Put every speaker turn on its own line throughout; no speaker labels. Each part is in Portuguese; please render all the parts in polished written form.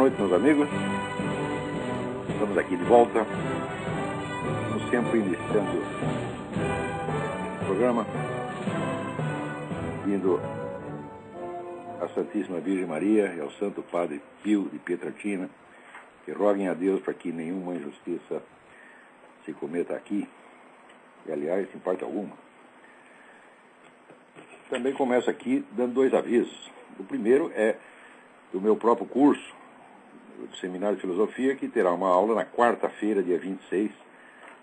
noite, meus amigos. Estamos aqui de volta, como sempre, iniciando o programa, indo à Santíssima Virgem Maria e ao Santo Padre Pio de Pietrelcina, que roguem a Deus para que nenhuma injustiça se cometa aqui, e aliás, em parte alguma. Também começo aqui dando dois avisos. O primeiro é do meu próprio curso, do Seminário de Filosofia, que terá uma aula na quarta-feira, dia 26,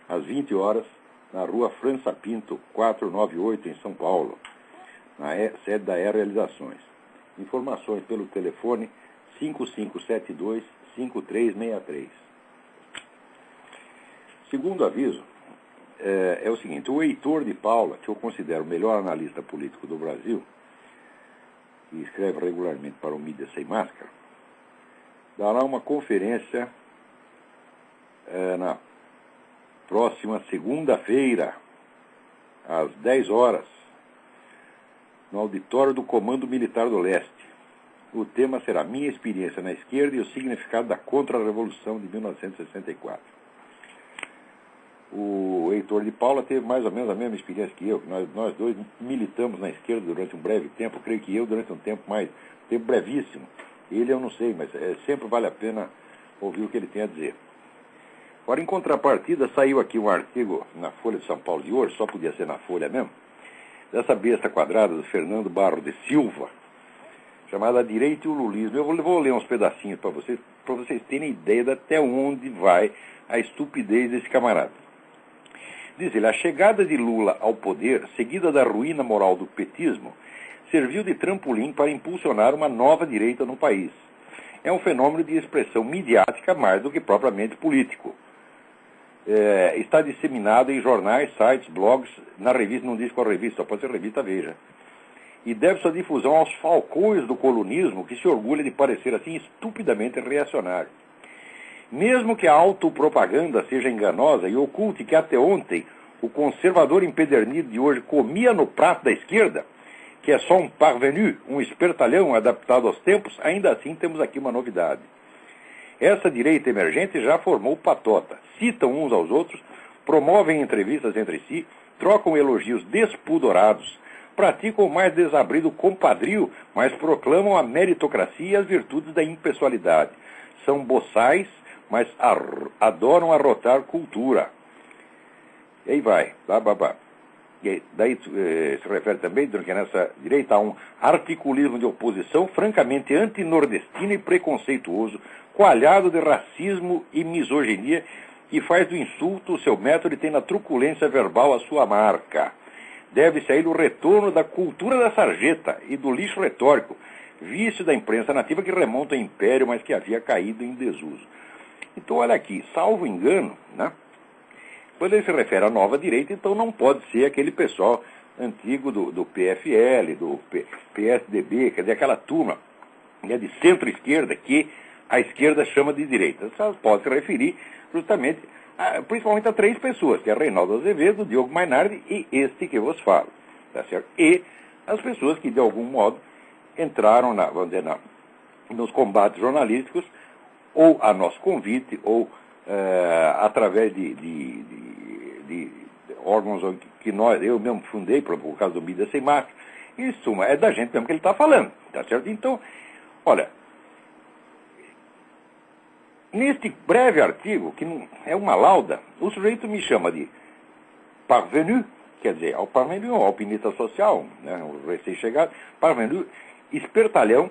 às 20 horas, na rua França Pinto, 498, em São Paulo, na sede da E-Realizações. Informações pelo telefone 5572-5363. Segundo aviso, é o seguinte: o Heitor de Paula, que eu considero o melhor analista político do Brasil, e escreve regularmente para o Mídia Sem Máscara, dará uma conferência na próxima segunda-feira, às 10 horas, no auditório do Comando Militar do Leste. O tema será Minha Experiência na Esquerda e o Significado da Contra-Revolução de 1964. O Heitor de Paula teve mais ou menos a mesma experiência que eu. Nós dois militamos na esquerda durante um breve tempo, creio que eu durante um tempo brevíssimo. Ele eu não sei, mas sempre vale a pena ouvir o que ele tem a dizer. Agora, em contrapartida, saiu aqui um artigo na Folha de São Paulo de hoje, só podia ser na Folha mesmo, dessa besta quadrada do Fernando Barro de Silva, chamada Direito e o Lulismo. Eu vou ler uns pedacinhos para vocês terem ideia de até onde vai a estupidez desse camarada. Diz ele: a chegada de Lula ao poder, seguida da ruína moral do petismo, serviu de trampolim para impulsionar uma nova direita no país. É um fenômeno de expressão midiática mais do que propriamente político. Está disseminado em jornais, sites, blogs, na revista, não diz qual revista, só pode ser revista Veja. E deve sua difusão aos falcões do colunismo, que se orgulha de parecer assim estupidamente reacionário. Mesmo que a autopropaganda seja enganosa e oculte que até ontem o conservador empedernido de hoje comia no prato da esquerda, que é só um parvenu, um espertalhão adaptado aos tempos, ainda assim temos aqui uma novidade. Essa direita emergente já formou patota, citam uns aos outros, promovem entrevistas entre si, trocam elogios despudorados, praticam o mais desabrido compadrio, mas proclamam a meritocracia e as virtudes da impessoalidade. São boçais, mas adoram arrotar cultura. E aí vai, E daí se refere também, que nessa direita há um articulismo de oposição francamente antinordestino e preconceituoso, coalhado de racismo e misoginia, que faz do insulto o seu método e tem na truculência verbal a sua marca. Deve-se a ele o retorno da cultura da sarjeta e do lixo retórico, vício da imprensa nativa que remonta ao império, mas que havia caído em desuso. Então, olha aqui, salvo engano, né? Quando ele se refere à nova direita, então não pode ser aquele pessoal antigo do PFL, do PSDB, quer dizer, aquela turma de centro-esquerda que a esquerda chama de direita. Só pode se referir justamente, principalmente a três pessoas, que é Reinaldo Azevedo, Diogo Mainardi e este que vos falo. Tá certo? E as pessoas que, de algum modo, entraram nos combates jornalísticos, ou a nosso convite, ou através de órgãos que eu mesmo fundei, por causa do Mídia Sem Máscara. Em suma, é da gente mesmo que ele está falando, tá certo? Então, olha, neste breve artigo, que é uma lauda, o sujeito me chama de parvenu, quer dizer, ao parvenu, ao alpinista social, né, o recém-chegado, parvenu, espertalhão,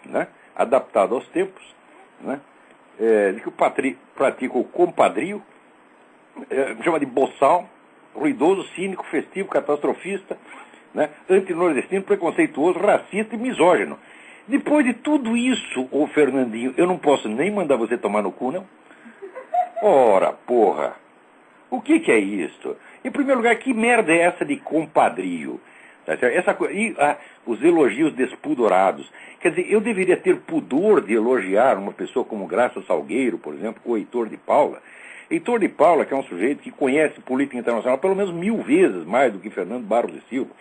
né, adaptado aos tempos, né, que pratica o compadrio, chama de boçal, ruidoso, cínico, festivo, catastrofista, né, antinordestino, preconceituoso, racista e misógino. Depois de tudo isso, ô Fernandinho, eu não posso nem mandar você tomar no cu, não? Ora, porra, o que é isso? Em primeiro lugar, que merda é essa de compadrio? Os elogios despudorados. Quer dizer, eu deveria ter pudor de elogiar uma pessoa como Graça Salgueiro, por exemplo, ou Heitor de Paula. Heitor de Paula, que é um sujeito que conhece política internacional pelo menos 1000 vezes mais do que Fernando Barros de Silva,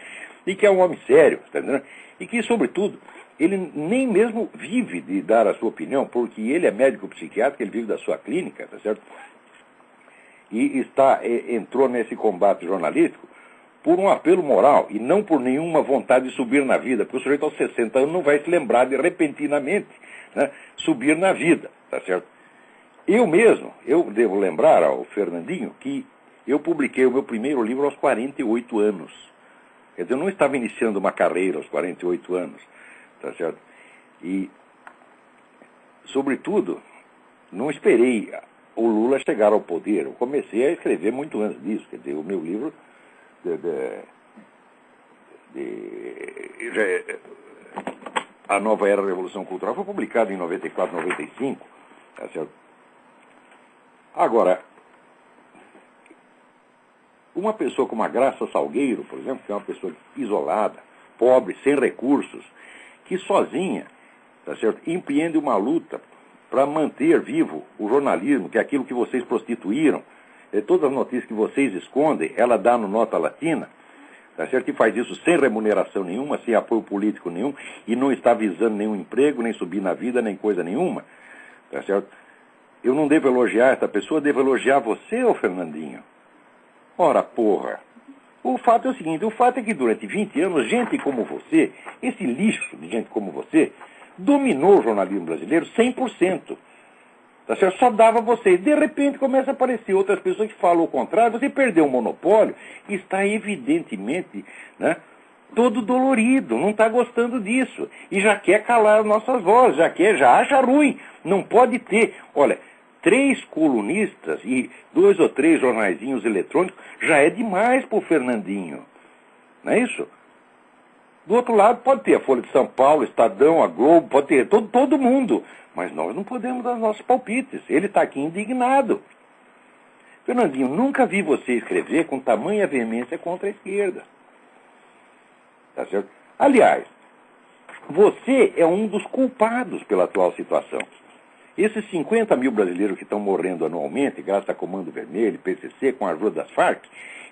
e que é um homem sério, tá entendendo? E que, sobretudo, ele nem mesmo vive de dar a sua opinião, porque ele é médico psiquiatra, ele vive da sua clínica, tá certo? E entrou nesse combate jornalístico por um apelo moral e não por nenhuma vontade de subir na vida, porque o sujeito aos 60 anos não vai se lembrar de repentinamente, né, subir na vida, tá certo? Eu devo lembrar ao Fernandinho que eu publiquei o meu primeiro livro aos 48 anos. Quer dizer, eu não estava iniciando uma carreira aos 48 anos, tá certo? E, sobretudo, não esperei o Lula chegar ao poder. Eu comecei a escrever muito antes disso. Quer dizer, o meu livro A Nova Era da Revolução Cultural foi publicado em 94, 95, tá certo? Agora, uma pessoa como a Graça Salgueiro, por exemplo, que é uma pessoa isolada, pobre, sem recursos, que sozinha, tá certo, empreende uma luta para manter vivo o jornalismo, que é aquilo que vocês prostituíram, todas as notícias que vocês escondem, ela dá no Nota Latina, tá certo? E faz isso sem remuneração nenhuma, sem apoio político nenhum, e não está visando nenhum emprego, nem subir na vida, nem coisa nenhuma, tá certo? Eu não devo elogiar essa pessoa, devo elogiar você, ô Fernandinho. Ora, porra. O fato é o seguinte, o fato é que durante 20 anos, gente como você, esse lixo de gente como você, dominou o jornalismo brasileiro 100%. Tá certo? Só dava você. De repente começa a aparecer outras pessoas que falam o contrário, você perdeu o monopólio e está evidentemente, né, todo dolorido, não está gostando disso. E já quer calar nossas vozes, já acha ruim. Não pode ter. Olha, 3 colunistas e 2 ou 3 jornaizinhos eletrônicos já é demais para o Fernandinho. Não é isso? Do outro lado pode ter a Folha de São Paulo, Estadão, a Globo, pode ter todo mundo. Mas nós não podemos dar nossos palpites. Ele está aqui indignado. Fernandinho, nunca vi você escrever com tamanha veemência contra a esquerda. Tá certo? Aliás, você é um dos culpados pela atual situação. Esses 50 mil brasileiros que estão morrendo anualmente, graças a Comando Vermelho, PCC, com a ajuda das Farc,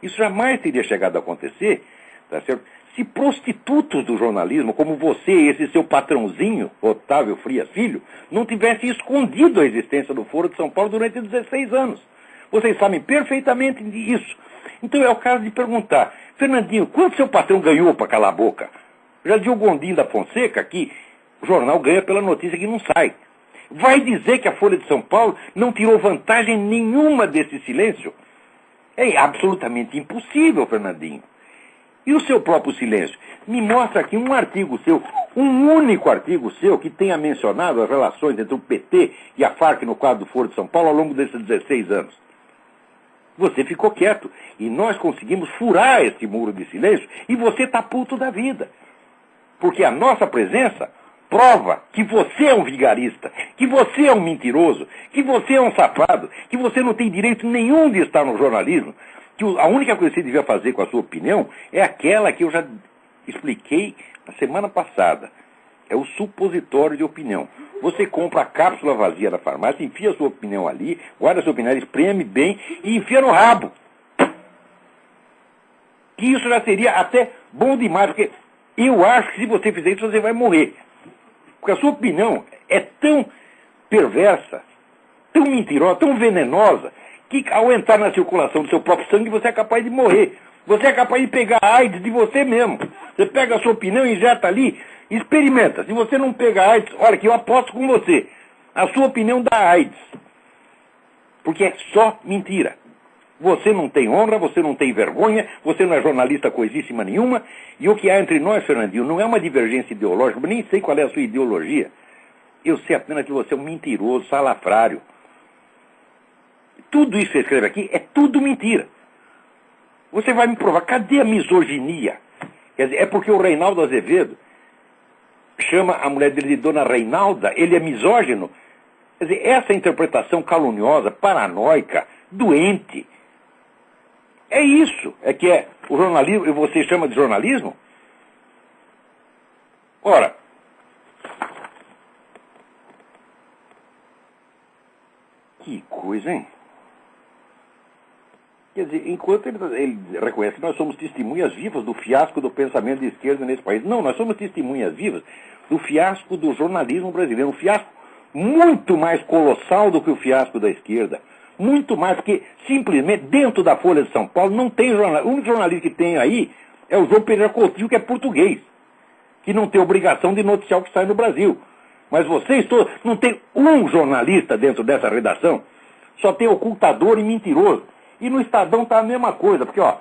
isso jamais teria chegado a acontecer, tá certo? Se prostitutos do jornalismo, como você e esse seu patrãozinho, Otávio Frias Filho, não tivessem escondido a existência do Foro de São Paulo durante 16 anos. Vocês sabem perfeitamente disso. Então é o caso de perguntar, Fernandinho, quanto seu patrão ganhou para calar a boca? Já dizia o Gondim da Fonseca que o jornal ganha pela notícia que não sai. Vai dizer que a Folha de São Paulo não tirou vantagem nenhuma desse silêncio? É absolutamente impossível, Fernandinho. E o seu próprio silêncio? Me mostra aqui um artigo seu, um único artigo seu que tenha mencionado as relações entre o PT e a Farc no quadro do Foro de São Paulo ao longo desses 16 anos. Você ficou quieto e nós conseguimos furar esse muro de silêncio e você está puto da vida. Porque a nossa presença prova que você é um vigarista, que você é um mentiroso, que você é um safado, que você não tem direito nenhum de estar no jornalismo, que a única coisa que você devia fazer com a sua opinião é aquela que eu já expliquei na semana passada. É o supositório de opinião. Você compra a cápsula vazia da farmácia, enfia a sua opinião ali, guarda a sua opinião, espreme bem e enfia no rabo. Que isso já seria até bom demais, porque eu acho que se você fizer isso, você vai morrer. Porque a sua opinião é tão perversa, tão mentirosa, tão venenosa, que ao entrar na circulação do seu próprio sangue, você é capaz de morrer. Você é capaz de pegar a AIDS de você mesmo. Você pega a sua opinião e injeta ali, experimenta. Se você não pegar AIDS, olha que eu aposto com você, a sua opinião dá AIDS. Porque é só mentira. Você não tem honra, você não tem vergonha, você não é jornalista coisíssima nenhuma, e o que há entre nós, Fernandinho, não é uma divergência ideológica, eu nem sei qual é a sua ideologia. Eu sei apenas que você é um mentiroso, salafrário. Tudo isso que você escreve aqui é tudo mentira. Você vai me provar, cadê a misoginia? Quer dizer, é porque o Reinaldo Azevedo chama a mulher dele de Dona Reinalda, ele é misógino. Quer dizer, essa interpretação caluniosa, paranoica, doente, é isso, é que é o jornalismo, e você chama de jornalismo? Ora, que coisa, hein? Quer dizer, enquanto ele reconhece que nós somos testemunhas vivas do fiasco do pensamento de esquerda nesse país. Não, nós somos testemunhas vivas do fiasco do jornalismo brasileiro. Um fiasco muito mais colossal do que o fiasco da esquerda. Muito mais, porque simplesmente dentro da Folha de São Paulo não tem jornalista. O único jornalista que tem aí é o João Pereira Coutinho, que é português, que não tem obrigação de noticiar o que sai no Brasil. Mas vocês todos, não tem um jornalista dentro dessa redação, só tem ocultador e mentiroso. E no Estadão tá a mesma coisa, porque, ó,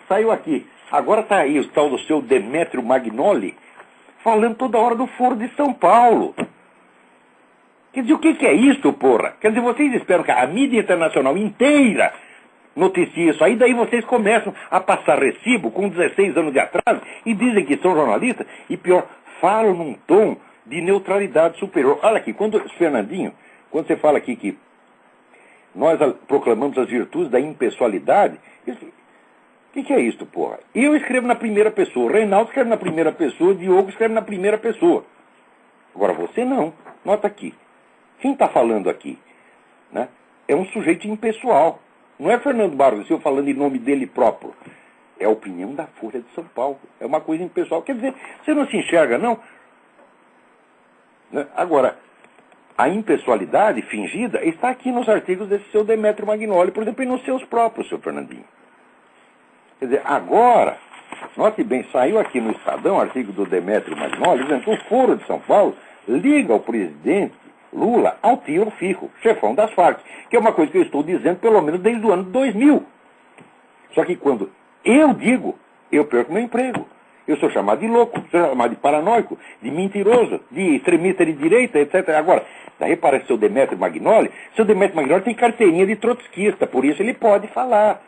saiu aqui, agora tá aí o tal do seu Demétrio Magnoli, falando toda hora do Foro de São Paulo. Quer dizer, o que é isso, porra? Quer dizer, vocês esperam que a mídia internacional inteira noticie isso aí, daí vocês começam a passar recibo com 16 anos de atraso e dizem que são jornalistas, e pior, falam num tom de neutralidade superior. Olha aqui, Fernandinho, quando você fala aqui que nós proclamamos as virtudes da impessoalidade, o que é isso, porra? Eu escrevo na primeira pessoa, o Reinaldo escreve na primeira pessoa, o Diogo escreve na primeira pessoa. Agora você não. Nota aqui. Quem está falando aqui, né, é um sujeito impessoal. Não é Fernando Barros Silva falando em nome dele próprio. É a opinião da Folha de São Paulo. É uma coisa impessoal. Quer dizer, você não se enxerga, não? Né? Agora, a impessoalidade fingida está aqui nos artigos desse seu Demétrio Magnoli, por exemplo, e nos seus próprios, seu Fernandinho. Quer dizer, agora, note bem, saiu aqui no Estadão o artigo do Demétrio Magnoli, dizendo que o Foro de São Paulo liga o presidente Lula ao tio Fico, chefão das Farc, que é uma coisa que eu estou dizendo pelo menos desde o ano 2000. Só que quando eu digo, eu perco meu emprego. Eu sou chamado de louco, sou chamado de paranoico, de mentiroso, de extremista de direita, etc. Agora, daí parece seu Demétrio Magnoli. Seu Demétrio Magnoli tem carteirinha de trotskista, por isso ele pode falar.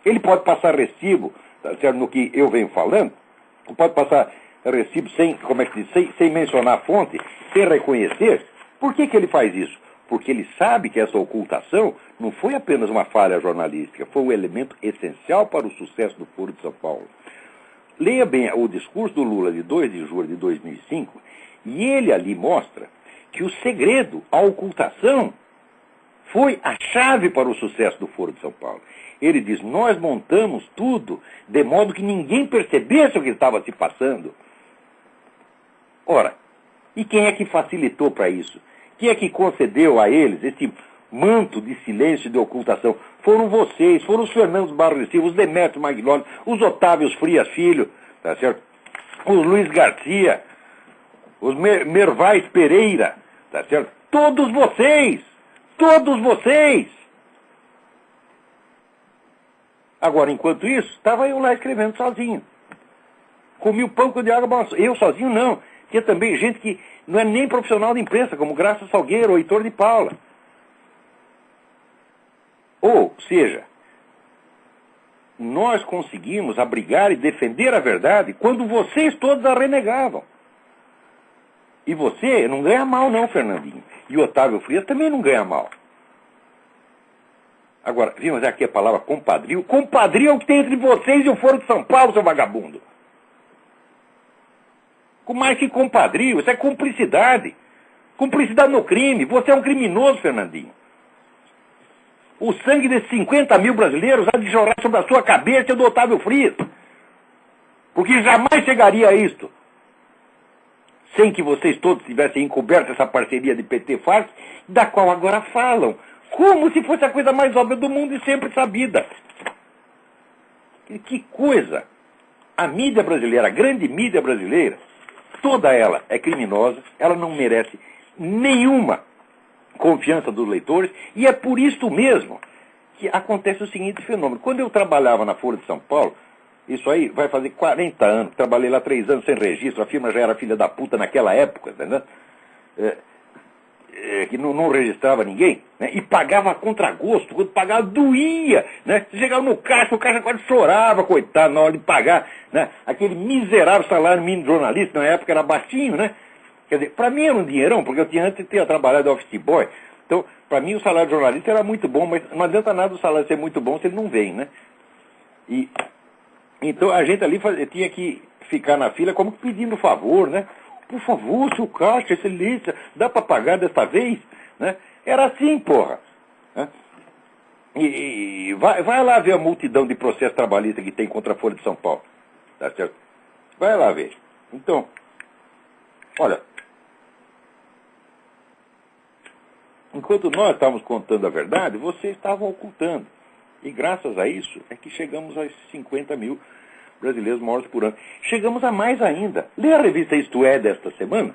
Ele pode passar recibo, tá certo, no que eu venho falando, pode passar recibo sem, como é que diz, sem mencionar a fonte, sem reconhecer. Por que ele faz isso? Porque ele sabe que essa ocultação não foi apenas uma falha jornalística, foi um elemento essencial para o sucesso do Foro de São Paulo. Leia bem o discurso do Lula de 2 de julho de 2005, e ele ali mostra que o segredo, a ocultação, foi a chave para o sucesso do Foro de São Paulo. Ele diz, nós montamos tudo de modo que ninguém percebesse o que estava se passando. Ora, e quem é que facilitou para isso? Quem é que concedeu a eles esse manto de silêncio e de ocultação? Foram vocês, foram os Fernandos Barros Silva, os Demétrio Magnoli, os Otávios Frias Filho, tá certo? Os Luiz Garcia, os Mervais Pereira, tá certo? Todos vocês! Todos vocês! Agora, enquanto isso, estava eu lá escrevendo sozinho. Comi o pão com de água balançou. Eu sozinho não. Tinha também gente que não é nem profissional de imprensa, como Graça Salgueiro ou Heitor de Paula. Ou seja, nós conseguimos abrigar e defender a verdade quando vocês todos a renegavam. E você não ganha mal não, Fernandinho. E o Otávio Frias também não ganha mal. Agora, vimos aqui a palavra compadrio. Compadrio é o que tem entre vocês e o Foro de São Paulo, seu vagabundo. Com mais que compadrio, isso é cumplicidade. Cumplicidade no crime. Você é um criminoso, Fernandinho. O sangue desses 50 mil brasileiros há de chorar sobre a sua cabeça e do Otávio Frias. Porque jamais chegaria a isto. Sem que vocês todos tivessem encoberto essa parceria de PT-FARC, da qual agora falam. Como se fosse a coisa mais óbvia do mundo e sempre sabida. Que coisa! A mídia brasileira, a grande mídia brasileira, toda ela é criminosa, ela não merece nenhuma confiança dos leitores, e é por isso mesmo que acontece o seguinte fenômeno. Quando eu trabalhava na Folha de São Paulo, isso aí vai fazer 40 anos, trabalhei lá 3 anos sem registro, a firma já era filha da puta naquela época, entendeu? Que não registrava ninguém, né? E pagava a contragosto, quando pagava doía, né? Você chegava no caixa, o caixa quase chorava, coitado, na hora de pagar, né? Aquele miserável salário mínimo de jornalista, na época era baixinho, né? Quer dizer, para mim era um dinheirão, porque eu antes tinha trabalhado de office boy, então, para mim o salário de jornalista era muito bom, mas não adianta nada o salário ser muito bom se ele não vem, né? E, então a gente ali tinha que ficar na fila como pedindo favor, né? Por favor, seu caixa, excelência, dá para pagar desta vez? Né? Era assim, porra. Né? E vai lá ver a multidão de processo trabalhista que tem contra a Folha de São Paulo. Tá certo? Vai lá ver. Então, olha, enquanto nós estávamos contando a verdade, vocês estavam ocultando. E graças a isso é que chegamos a 50 mil brasileiros mortos por ano. Chegamos a mais ainda. Lê a revista Isto É desta semana,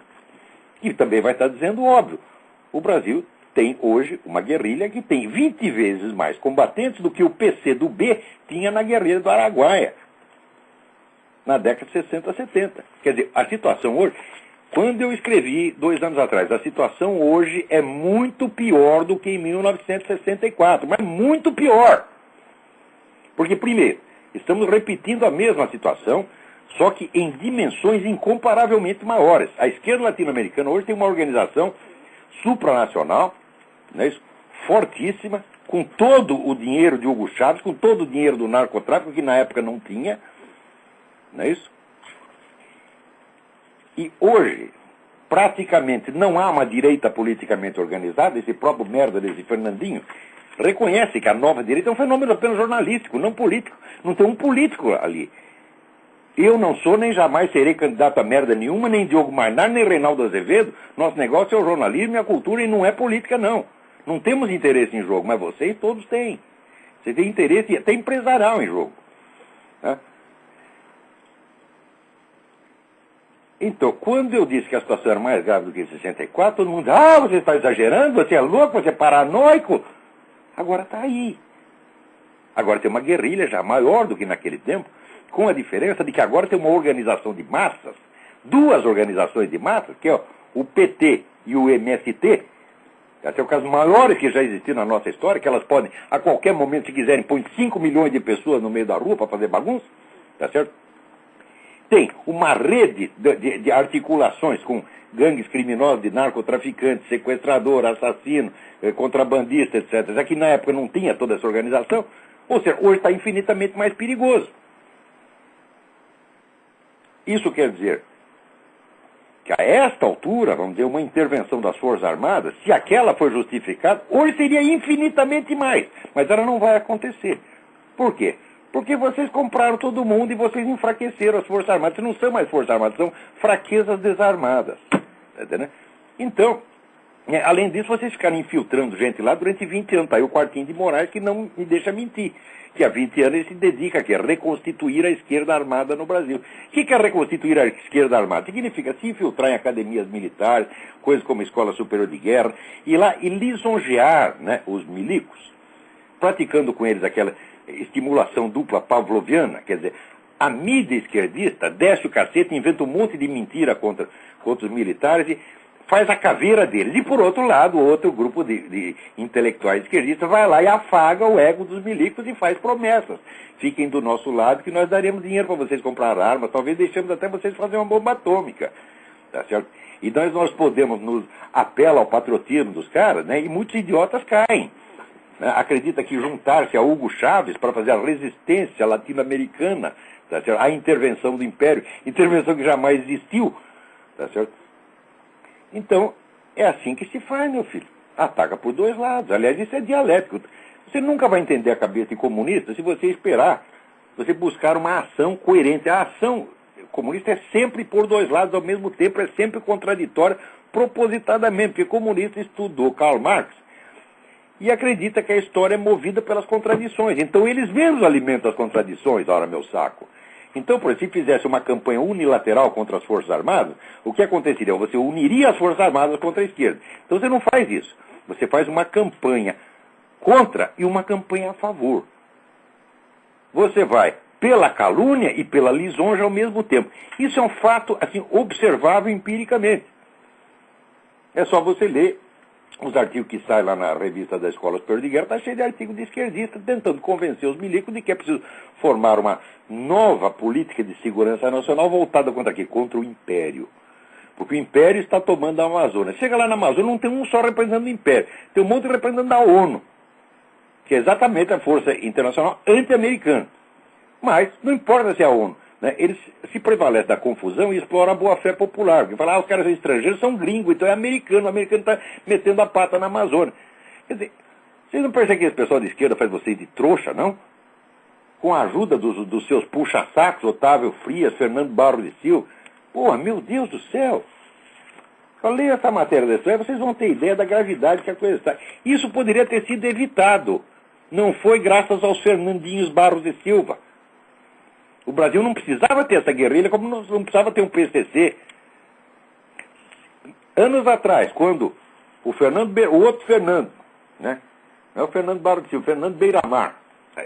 que também vai estar dizendo óbvio. O Brasil tem hoje uma guerrilha que tem 20 vezes mais combatentes do que o PCdoB tinha na guerrilha do Araguaia, na década de 60, 70. Quer dizer, a situação hoje, quando eu escrevi 2 anos atrás, a situação hoje é muito pior do que em 1964, mas muito pior. Porque, primeiro, estamos repetindo a mesma situação, só que em dimensões incomparavelmente maiores. A esquerda latino-americana hoje tem uma organização supranacional, não é isso? Fortíssima, com todo o dinheiro de Hugo Chávez, com todo o dinheiro do narcotráfico, que na época não tinha, não é isso? E hoje, praticamente, não há uma direita politicamente organizada. Esse próprio merda desse Fernandinho reconhece que a nova direita é um fenômeno apenas jornalístico, não político. Não tem um político ali. Eu não sou, nem jamais serei candidato a merda nenhuma, nem Diogo Mainar, nem Reinaldo Azevedo. Nosso negócio é o jornalismo e a cultura e não é política, não. Não temos interesse em jogo, mas vocês todos têm. Você tem interesse e até empresarial em jogo. Né? Então, quando eu disse que a situação era mais grave do que em 64, todo mundo, você está exagerando, você é louco, você é paranoico. Agora está aí. Agora tem uma guerrilha já maior do que naquele tempo, com a diferença de que agora tem uma organização de massas, 2 organizações de massas, que é o PT e o MST, são os casos maiores que já existiram na nossa história, que elas podem, a qualquer momento, se quiserem, pôr 5 milhões de pessoas no meio da rua para fazer bagunça, tá certo? Tem uma rede de articulações com gangues criminosos de narcotraficantes, sequestrador, assassino, contrabandista, etc. Já que na época não tinha toda essa organização, ou seja, hoje está infinitamente mais perigoso. Isso quer dizer que a esta altura, vamos dizer, uma intervenção das Forças Armadas, se aquela for justificada, hoje seria infinitamente mais. Mas ela não vai acontecer. Por quê? Porque vocês compraram todo mundo e vocês enfraqueceram as Forças Armadas. Não são mais Forças Armadas, são fraquezas desarmadas. Entendeu? Então, além disso, vocês ficaram infiltrando gente lá durante 20 anos. Está aí o Quartinho de Moraes que não me deixa mentir. Que há 20 anos ele se dedica a reconstituir a esquerda armada no Brasil. O que é reconstituir a esquerda armada? Significa se infiltrar em academias militares, coisas como Escola Superior de Guerra, ir lá e lisonjear, né, os milicos, praticando com eles aquela estimulação dupla pavloviana, quer dizer, a mídia esquerdista desce o cacete, inventa um monte de mentira contra os militares e faz a caveira deles. E, por outro lado, outro grupo de intelectuais esquerdistas vai lá e afaga o ego dos milicos e faz promessas. Fiquem do nosso lado que nós daremos dinheiro para vocês comprar armas, talvez deixemos até vocês fazer uma bomba atômica. Tá certo? E nós podemos nos apelar ao patriotismo dos caras, né? E muitos idiotas caem. Acredita que juntar-se a Hugo Chávez para fazer a resistência latino-americana, tá certo? A intervenção do Império, intervenção que jamais existiu, tá certo? Então, é assim que se faz, meu filho. Ataca por 2 lados. Aliás, isso é dialético. Você nunca vai entender a cabeça de comunista se você esperar, você buscar uma ação coerente. A ação comunista é sempre por 2 lados ao mesmo tempo, é sempre contraditória, propositadamente, porque comunista estudou Karl Marx e acredita que a história é movida pelas contradições. Então eles mesmos alimentam as contradições, ora meu saco. Então, por exemplo, se fizesse uma campanha unilateral contra as Forças Armadas, o que aconteceria? Você uniria as Forças Armadas contra a esquerda. Então você não faz isso. Você faz uma campanha contra e uma campanha a favor. Você vai pela calúnia e pela lisonja ao mesmo tempo. Isso é um fato assim, observável empiricamente. É só você ler os artigos que saem lá na revista da Escola Superior de Guerra, está cheio de artigos de esquerdistas tentando convencer os milicos de que é preciso formar uma nova política de segurança nacional voltada contra quê? Contra o Império. Porque o Império está tomando a Amazônia. Chega lá na Amazônia, não tem um só representante do Império. Tem um monte de representante da ONU, que é exatamente a força internacional anti-americana. Mas não importa se é a ONU. Né? Eles se prevalecem da confusão e exploram a boa-fé popular. Porque falam, os caras são estrangeiros, são gringos, então é americano. O americano está metendo a pata na Amazônia. Quer dizer, Vocês não percebem que esse pessoal de esquerda faz vocês de trouxa, não? Com a ajuda dos seus puxa-sacos, Otávio Frias, Fernando Barros de Silva. Porra, meu Deus do céu! Só leia essa matéria dessa, aí vocês vão ter ideia da gravidade que a coisa está. Isso poderia ter sido evitado. Não foi graças aos Fernandinhos Barros de Silva. O Brasil não precisava ter essa guerrilha, como não precisava ter um PCC. Anos atrás, quando o outro Fernando, né? Não é o Fernando Barros de Silva, o Fernando Beiramar.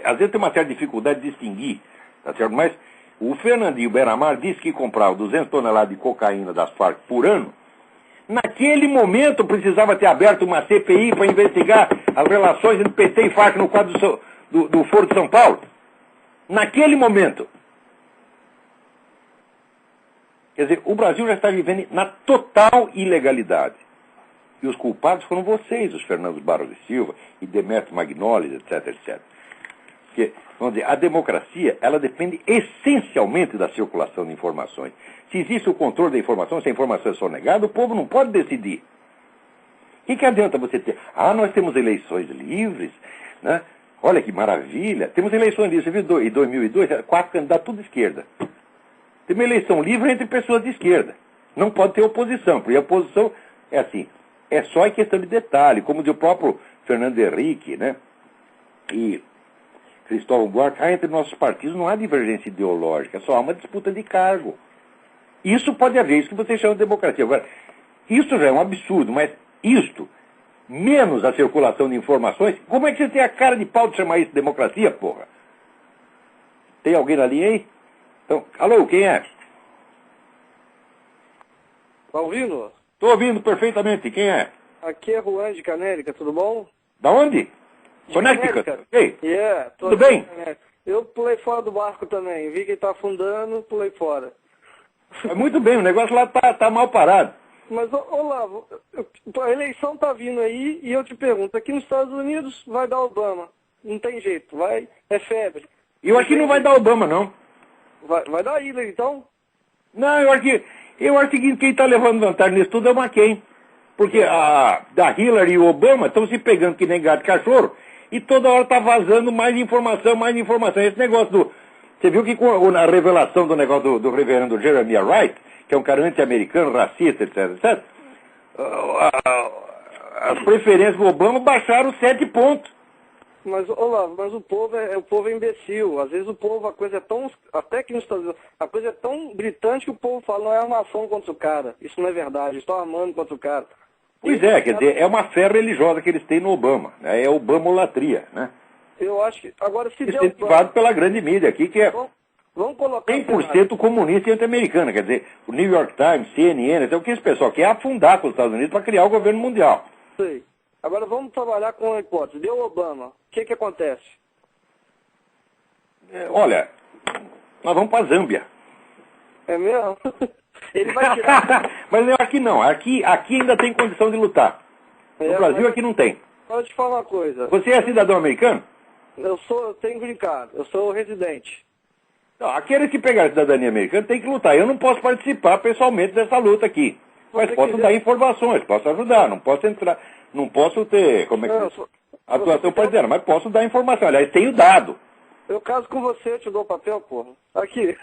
Às vezes tem uma certa dificuldade de distinguir, tá certo? Mas o Fernandinho Beiramar disse que comprava 200 toneladas de cocaína das Farc por ano. Naquele momento precisava ter aberto uma CPI para investigar as relações entre PT e Farc no quadro do Foro de São Paulo. Naquele momento. Quer dizer, o Brasil já está vivendo na total ilegalidade. E os culpados foram vocês, os Fernando Barros de Silva e Demetrio Magnólis, etc, etc. Porque, vamos dizer, a democracia, ela depende essencialmente da circulação de informações. Se existe o controle da informação, se a informação é sonegada, o povo não pode decidir. O que adianta você ter? Nós temos eleições livres, né? Olha que maravilha. Temos eleições livres. Você viu, em 2002, 4 candidatos, tudo de esquerda. Tem uma eleição livre entre pessoas de esquerda. Não pode ter oposição, porque a oposição é assim, é só em questão de detalhe, como diz o próprio Fernando Henrique, né? E Cristóvão Buarque, entre nossos partidos não há divergência ideológica, só há uma disputa de cargo. Isso pode haver, isso que vocês chamam de democracia. Agora, isso já é um absurdo, mas isto, menos a circulação de informações, como é que você tem a cara de pau de chamar isso de democracia, porra? Tem alguém na linha aí? Então, alô, quem é?
Tá ouvindo?
Estou ouvindo perfeitamente, quem é?
Aqui é Juan de Canérica, tudo bom?
Da onde? Connecticut. Ei,
Yeah,
tudo bem?
Eu pulei fora do barco também, vi que ele tá afundando, pulei fora.
Muito bem, o negócio lá tá mal parado.
Mas, Olavo, a eleição tá vindo aí e eu te pergunto, aqui nos Estados Unidos vai dar Obama, não tem jeito, é febre.
Eu acho que não vai dar Obama, não.
Vai dar Hillary, então?
Não, eu acho que quem está levando vantagem nisso tudo é o McCain. Porque da Hillary e o Obama estão se pegando que nem gato e cachorro e toda hora está vazando mais informação, mais informação. Esse negócio Você viu que com a revelação do negócio do reverendo Jeremiah Wright, que é um cara anti-americano, racista, etc, etc, as preferências do Obama baixaram 7 pontos.
Mas, Olavo, o povo é imbecil. Às vezes o povo, a coisa é tão, até que nos Estados Unidos, a coisa é tão gritante que o povo fala, não é armação contra o cara. Isso não é verdade, estão armando contra o cara.
Pois é, quer dizer, é uma fé religiosa que eles têm no Obama, né? É Obamolatria, né?
Eu acho que, agora se der
incentivado pela grande mídia aqui, que é
vamos colocar
100% comunista e anti-americana, quer dizer, o New York Times, CNN, então o que esse pessoal quer afundar com os Estados Unidos para criar o governo mundial.
Sei. Agora vamos trabalhar com a hipótese. Deu Obama, o que acontece?
Olha, nós vamos para a Zâmbia.
É mesmo? Ele vai tirar...
Mas eu acho que não. Aqui ainda tem condição de lutar. No Brasil aqui não tem.
Pode te falar uma coisa.
Você é cidadão americano?
Eu tenho green card, eu sou residente.
Não, aqueles que pegaram a cidadania americana têm que lutar. Eu não posso participar pessoalmente dessa luta aqui. Mas posso dar informações, posso ajudar, não posso entrar, não posso ter, como é que atuação partidária, mas posso dar informação. Aliás, tenho dado.
Eu caso com você, eu te dou o papel, porra. Aqui.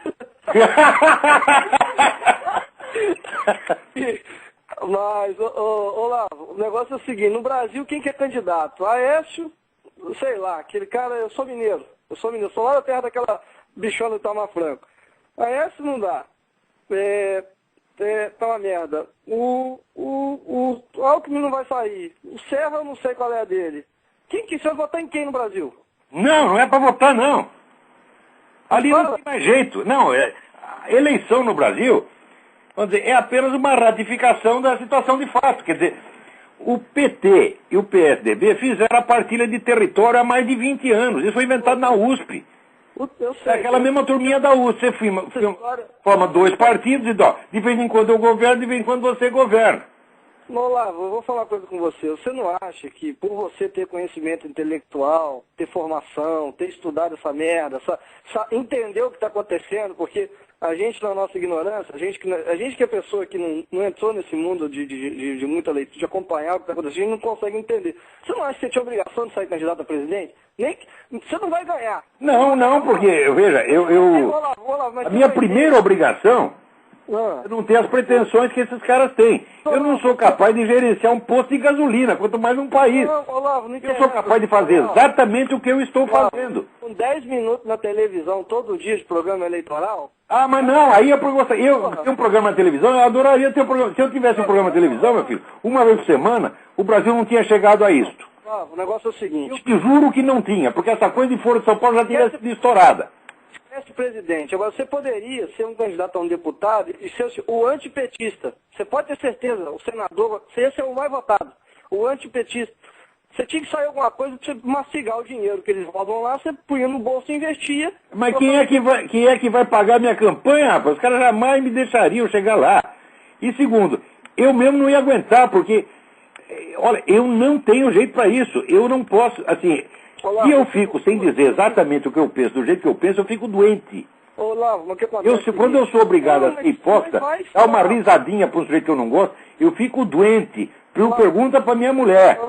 Mas, Olavo, o negócio é o seguinte, no Brasil, quem que é candidato? Aécio, sei lá, aquele cara, eu sou mineiro, sou lá da terra daquela bichona do Tamar Franco. Aécio não dá. Tá uma merda. O Alckmin não vai sair. O Serra eu não sei qual é a dele. Você vai votar em quem no Brasil?
Não é para votar, não. Ali não tem mais jeito. Não, a eleição no Brasil, vamos dizer, é apenas uma ratificação da situação de fato. Quer dizer, o PT e o PSDB fizeram a partilha de território há mais de 20 anos. Isso foi inventado na USP.
Eu sei.
Aquela mesma turminha da USP. Você forma 2 partidos e de vez em quando eu governo, de vez em quando você governa.
Olavo, eu vou falar uma coisa com você. Você não acha que por você ter conhecimento intelectual, ter formação, ter estudado essa merda, entender o que está acontecendo, porque a gente na nossa ignorância, a gente que é pessoa que não entrou nesse mundo de muita leitura, de acompanhar o que está acontecendo, a gente não consegue entender. Você não acha que você tinha obrigação de sair candidato a presidente? Você não vai ganhar.
Não, porque, veja, a minha primeira obrigação é não ter as pretensões que esses caras têm. Eu não sou capaz de gerenciar um posto de gasolina, quanto mais um país. Eu sou capaz de fazer exatamente o que eu estou fazendo.
Com 10 minutos na televisão, todo dia de programa eleitoral...
Ah, mas não, aí eu tenho um programa na televisão, eu adoraria ter um programa. Se eu tivesse um programa na televisão, meu filho, uma vez por semana, o Brasil não tinha chegado a isto.
O negócio é o seguinte...
Eu te juro que não tinha, porque essa coisa de Foro de São Paulo já teria sido estourada.
Esquece, presidente. Agora, você poderia ser um candidato a um deputado e ser o antipetista. Você pode ter certeza, o senador, você ia ser o mais votado. O antipetista. Você tinha que sair alguma coisa para você mastigar o dinheiro que eles roubam lá, você punha no bolso e investia.
Mas quem é que vai pagar minha campanha, rapaz? Os caras jamais me deixariam chegar lá. E segundo, eu mesmo não ia aguentar, porque, olha, eu não tenho jeito para isso. Eu não posso, assim, se eu fico sem dizer exatamente o que eu penso, do jeito que eu penso, eu fico doente. Quando eu sou obrigado a ser hipócrita, dar uma risadinha para um sujeito que eu não gosto, eu fico doente. Eu pergunto para minha mulher.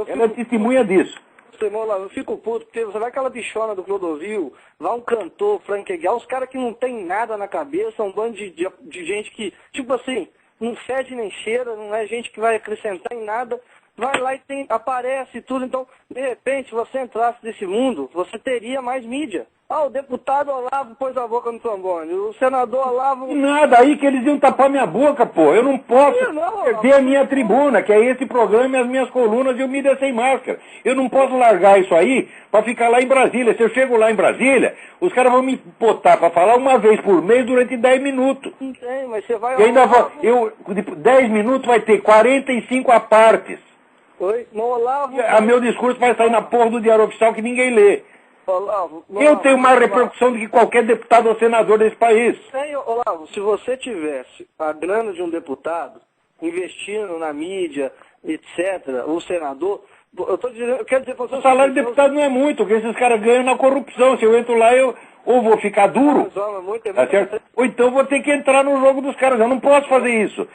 Ela é testemunha disso.
Eu fico puto, porque você vai aquela bichona do Clodovil, vai um cantor, Frank Aguiar, uns caras que não tem nada na cabeça, um bando de gente que, tipo assim, não fede nem cheira, não é gente que vai acrescentar em nada, vai lá e aparece tudo. Então, de repente, se você entrasse nesse mundo, você teria mais mídia. Ah, o deputado Olavo pôs a boca no trombone, o senador Olavo...
Nada, aí que eles iam tapar minha boca, pô. Eu não posso perder a minha tribuna, que é esse programa e as minhas colunas e o Mídia Sem Máscara. Eu não posso largar isso aí para ficar lá em Brasília. Se eu chego lá em Brasília, os caras vão me botar para falar uma vez por mês durante 10 minutos.
Não tem, mas você vai...
E ainda 10 minutos vai ter 45 apartes.
Oi? No Olavo...
Meu discurso vai sair na porra do Diário Oficial que ninguém lê.
Olavo,
eu tenho mais repercussão do que qualquer deputado ou senador desse país.
Olavo, se você tivesse a grana de um deputado, investindo na mídia, etc., o senador, eu quero dizer para você...
O salário de deputado não é muito, porque esses caras ganham na corrupção. Se eu entro lá, eu ou vou ficar duro, tá certo? Ou então vou ter que entrar no jogo dos caras. Eu não posso fazer isso.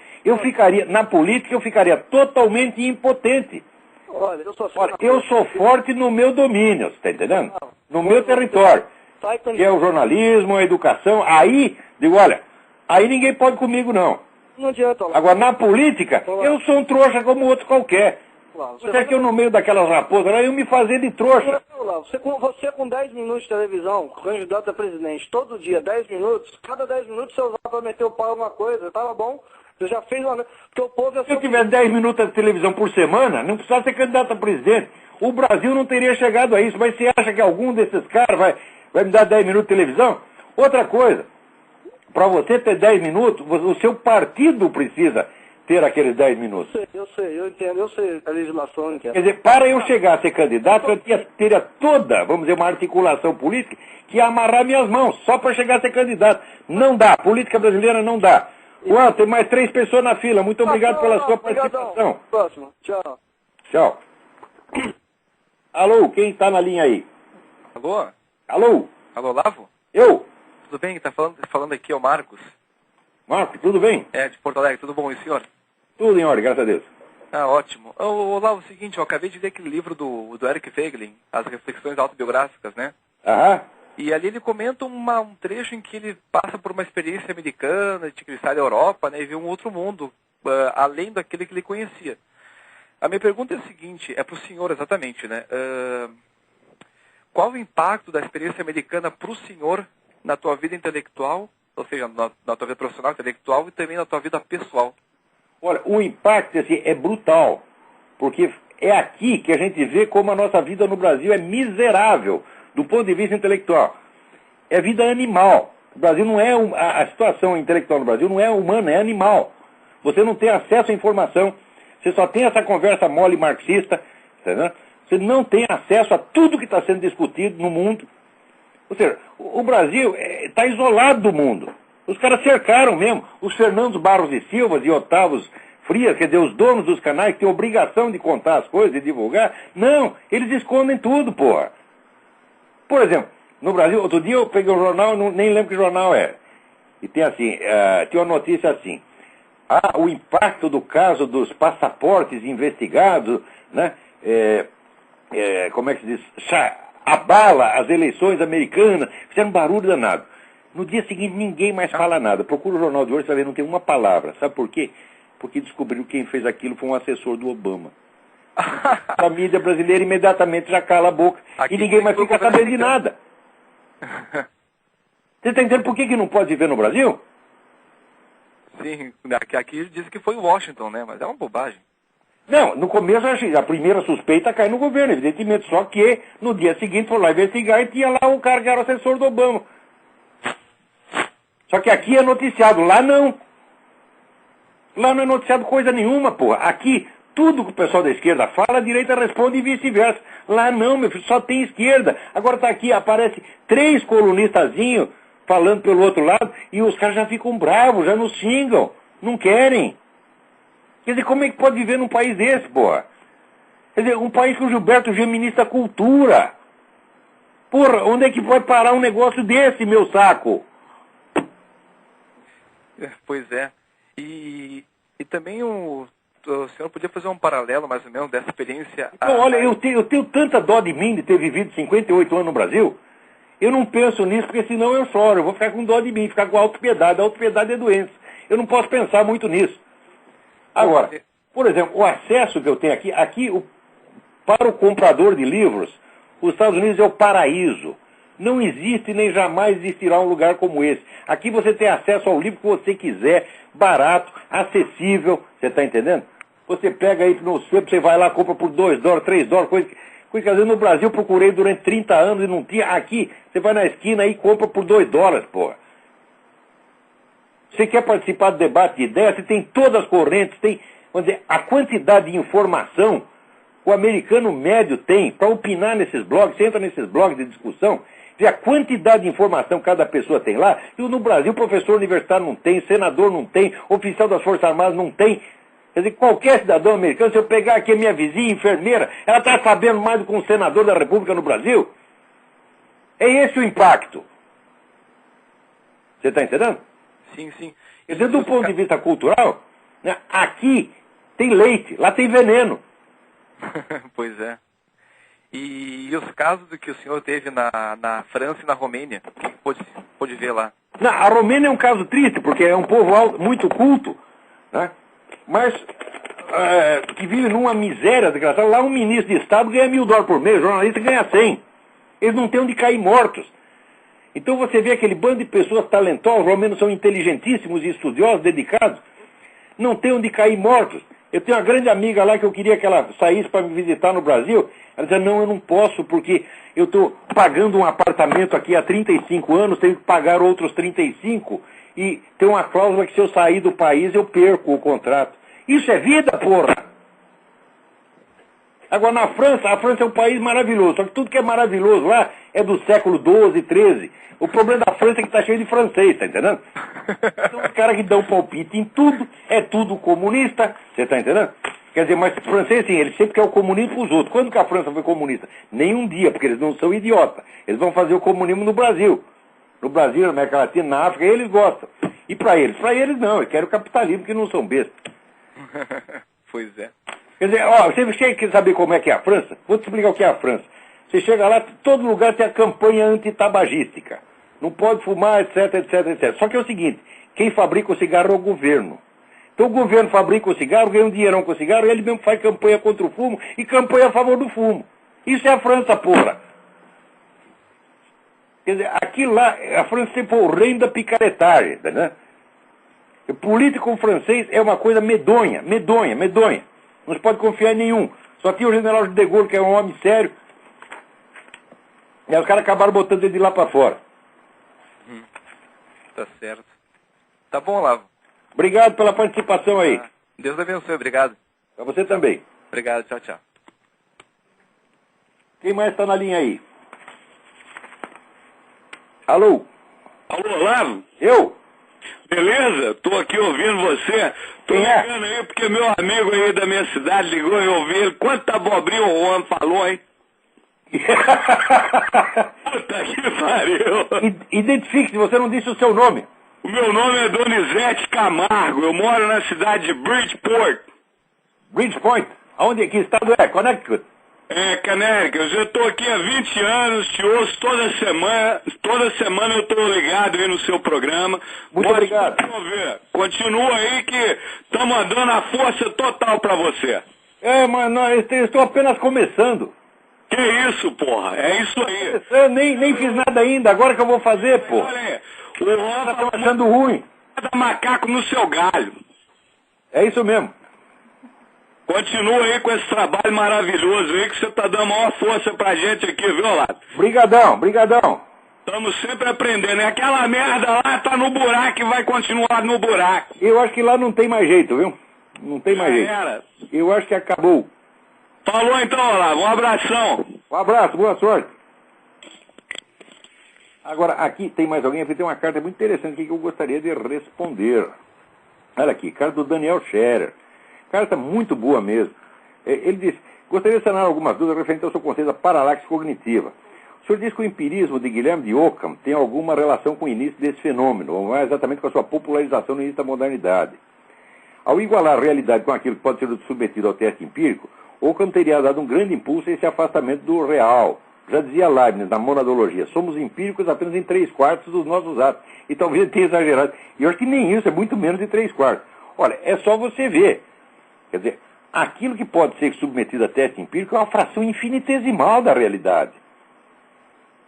Na política, eu ficaria totalmente impotente.
Olha,
eu sou forte no meu domínio, você está entendendo? No meu território, que é o jornalismo, a educação. Aí, digo, olha, aí ninguém pode comigo, não.
Não adianta, Olavo.
Agora, na política, eu sou um trouxa como outro qualquer. Você é que eu, no meio daquelas raposas, eu me fazer de trouxa.
Você com 10 minutos de televisão, candidato a presidente, todo dia, 10 minutos, cada 10 minutos você usava para meter o pau em alguma coisa, tava bom. Você já fez uma... Porque o povo
Se eu tivesse 10 minutos de televisão por semana, não precisava ser candidato a presidente. O Brasil não teria chegado a isso. Mas você acha que algum desses caras vai me dar 10 minutos de televisão? Outra coisa, para você ter 10 minutos, o seu partido precisa ter aqueles 10 minutos.
Eu sei, eu entendo, eu sei a legislação.
Quer dizer, para eu chegar a ser candidato, eu teria toda, vamos dizer, uma articulação política que ia amarrar minhas mãos, só para chegar a ser candidato. Não dá, a política brasileira não dá. Ué, tem mais 3 pessoas na fila. Muito obrigado pela sua participação.
Próximo. Tchau.
Tchau. Alô, quem está na linha aí?
Alô?
Alô?
Alô, Olavo?
Eu?
Tudo bem? Está falando aqui é o Marcos.
Marcos, tudo bem?
É, de Porto Alegre. Tudo bom, e o senhor?
Tudo em ordem, graças a Deus.
Ah, ótimo. Olavo, é o seguinte, eu acabei de ler aquele livro do Eric Feiglin, As Reflexões Autobiográficas, né?
Aham.
E ali ele comenta um trecho em que ele passa por uma experiência americana, de que ele sai da Europa, né, e vê um outro mundo, além daquele que ele conhecia. A minha pergunta é a seguinte, é para o senhor exatamente, né? Qual o impacto da experiência americana para o senhor na tua vida intelectual, ou seja, na tua vida profissional, intelectual, e também na tua vida pessoal?
Olha, o impacto assim, é brutal, porque é aqui que a gente vê como a nossa vida no Brasil é miserável, do ponto de vista intelectual. É vida animal. O Brasil não é a situação intelectual no Brasil não é humana, é animal. Você não tem acesso à informação, você só tem essa conversa mole marxista, entendeu? Você não tem acesso a tudo que está sendo discutido no mundo. Ou seja, o Brasil está isolado do mundo. Os caras cercaram mesmo. Os Fernandos Barros e Silvas e Otávio Frias, quer dizer, os donos dos canais que têm obrigação de contar as coisas e divulgar. Não, eles escondem tudo, porra. Por exemplo, no Brasil, outro dia eu peguei um jornal, nem lembro que jornal é. E tem assim, tem uma notícia assim, o impacto do caso dos passaportes investigados, né, como é que se diz, abala as eleições americanas, fizeram um barulho danado. No dia seguinte ninguém mais fala nada. Procura o jornal de hoje, você vai ver, não tem uma palavra. Sabe por quê? Porque descobriram que quem fez aquilo foi um assessor do Obama. A mídia brasileira imediatamente já cala a boca e ninguém mais fica sabendo de nada. Você está entendendo por que não pode viver no Brasil?
Sim, aqui diz que foi Washington, né? Mas é uma bobagem.
Não, no começo a primeira suspeita cai no governo, evidentemente. Só que no dia seguinte foram lá investigar e tinha lá o cara que era assessor do Obama. Só que aqui é noticiado, lá não. Lá não é noticiado coisa nenhuma, porra. Aqui, tudo que o pessoal da esquerda fala, a direita responde e vice-versa. Lá não, meu filho, só tem esquerda. Agora tá aqui, aparece 3 colunistazinhos falando pelo outro lado e os caras já ficam bravos, já nos xingam. Não querem. Quer dizer, como é que pode viver num país desse, porra? Quer dizer, um país que o Gilberto Gil é ministro da Cultura. Porra, onde é que pode parar um negócio desse, meu saco?
Pois é. E também o senhor podia fazer um paralelo, mais ou menos, dessa experiência...
Então, olha, eu tenho tanta dó de mim de ter vivido 58 anos no Brasil, eu não penso nisso, porque senão eu choro, eu vou ficar com dó de mim, ficar com autopiedade. A autopiedade é doença. Eu não posso pensar muito nisso. Agora, por exemplo, o acesso que eu tenho aqui para o comprador de livros, os Estados Unidos é o paraíso. Não existe nem jamais existirá um lugar como esse. Aqui você tem acesso ao livro que você quiser, barato, acessível, você está entendendo? Você pega aí no sebo, você vai lá, compra por $2, $3, coisa que às vezes no Brasil eu procurei durante 30 anos e não tinha. Aqui, você vai na esquina e compra por $2, porra. Você quer participar do debate de ideias, você tem todas as correntes, tem, vamos dizer, a quantidade de informação que o americano médio tem para opinar nesses blogs, você entra nesses blogs de discussão, vê a quantidade de informação que cada pessoa tem lá, e no Brasil professor universitário não tem, senador não tem, oficial das Forças Armadas não tem. Quer dizer, qualquer cidadão americano, se eu pegar aqui a minha vizinha, enfermeira, ela está sabendo mais do que um senador da República no Brasil. É esse o impacto. Você está entendendo?
Sim, sim.
Quer dizer, do ponto de vista cultural, né, aqui tem leite, lá tem veneno.
Pois é. E os casos do que o senhor teve na França e na Romênia, o que pôde ver lá?
Não, a Romênia é um caso triste, porque é um povo muito culto, né? Mas que vive numa miséria desgraçada. Lá um ministro de Estado ganha $1.000 por mês, o jornalista ganha 100. Eles não têm onde cair mortos. Então você vê aquele bando de pessoas talentosas, os romanos são inteligentíssimos e estudiosos, dedicados, não tem onde cair mortos. Eu tenho uma grande amiga lá que eu queria que ela saísse para me visitar no Brasil. Ela dizia, não, eu não posso, porque eu estou pagando um apartamento aqui há 35 anos, tenho que pagar outros 35, e tem uma cláusula que se eu sair do país eu perco o contrato. Isso é vida, porra! Agora, na França, a França é um país maravilhoso, só que tudo que é maravilhoso lá é do século XII, XIII. O problema da França é que está cheio de francês, tá entendendo? Então, os caras que dão palpite em tudo, é tudo comunista, você está entendendo? Quer dizer, mas o francês, sim, ele sempre quer o comunismo para os outros. Quando que a França foi comunista? Nenhum dia, porque eles não são idiotas. Eles vão fazer o comunismo no Brasil. No Brasil, na América Latina, na África, eles gostam. E para eles? Para eles não, eles querem o capitalismo, que não são bestas.
Pois é.
Quer dizer, ó, você quer saber como é que é a França? Vou te explicar o que é a França. Você chega lá, todo lugar tem a campanha antitabagística. Não pode fumar, etc, etc, etc. Só que é o seguinte, quem fabrica o cigarro é o governo. Então o governo fabrica o cigarro, ganha um dinheirão com o cigarro, e ele mesmo faz campanha contra o fumo e campanha a favor do fumo. Isso é a França, porra. Quer dizer, aqui lá, a França sempre foi o reino da picaretagem, né? O político francês é uma coisa medonha, medonha, medonha. Não se pode confiar em nenhum. Só tinha o general de Gaulle, que é um homem sério. E aí os caras acabaram botando ele de lá para fora.
Tá certo. Tá bom, Olavo.
Obrigado pela participação aí.
Deus abençoe, obrigado.
Para você também.
Obrigado, tchau, tchau.
Quem mais está na linha aí? Alô?
Alô, Olavo?
Eu?
Beleza? Tô aqui ouvindo você. Tô ligando aí porque meu amigo aí da minha cidade ligou e eu ouvi ele. Quanta abobrinha o homem falou, hein? Puta que pariu.
Identifique-se, você não disse o seu nome.
O meu nome é Donizete Camargo, eu moro na cidade de Bridgeport.
Bridgeport? Aonde? Que estado é? Connecticut?
É, Connecticut. Eu estou aqui há 20 anos, te ouço toda semana eu estou ligado aí no seu programa.
Muito obrigado.
Continua aí que estamos dando a força total para você.
Mas eu estou apenas começando.
Que isso, porra? É isso aí.
Eu nem fiz nada ainda, agora que eu vou fazer, porra.
Olha aí, o Ron
tá achando ruim.
Dá macaco no seu galho.
É isso mesmo.
Continua aí com esse trabalho maravilhoso aí que você tá dando maior força pra gente aqui, viu, Lato?
Brigadão.
Estamos sempre aprendendo. E aquela merda lá tá no buraco e vai continuar no buraco.
Eu acho que lá não tem mais jeito, viu? Não tem mais jeito. Eu acho que acabou.
Falou então, Olavo. Um abração.
Um abraço, boa sorte. Agora, aqui tem mais alguém, aqui tem uma carta muito interessante aqui que eu gostaria de responder. Olha aqui, carta do Daniel Scherer. Carta muito boa mesmo. Ele diz, gostaria de sanar algumas dúvidas referente ao seu conceito da paralaxe cognitiva. O senhor diz que o empirismo de Guilherme de Ockham tem alguma relação com o início desse fenômeno, ou mais exatamente com a sua popularização no início da modernidade. Ao igualar a realidade com aquilo que pode ser submetido ao teste empírico, Ockham teria dado um grande impulso a esse afastamento do real. Já dizia Leibniz na monadologia, somos empíricos apenas em 3/4 dos nossos atos. E talvez ele tenha exagerado. E eu acho que nem isso, é muito menos de 3/4. Olha, é só você ver. Quer dizer, aquilo que pode ser submetido a teste empírico é uma fração infinitesimal da realidade.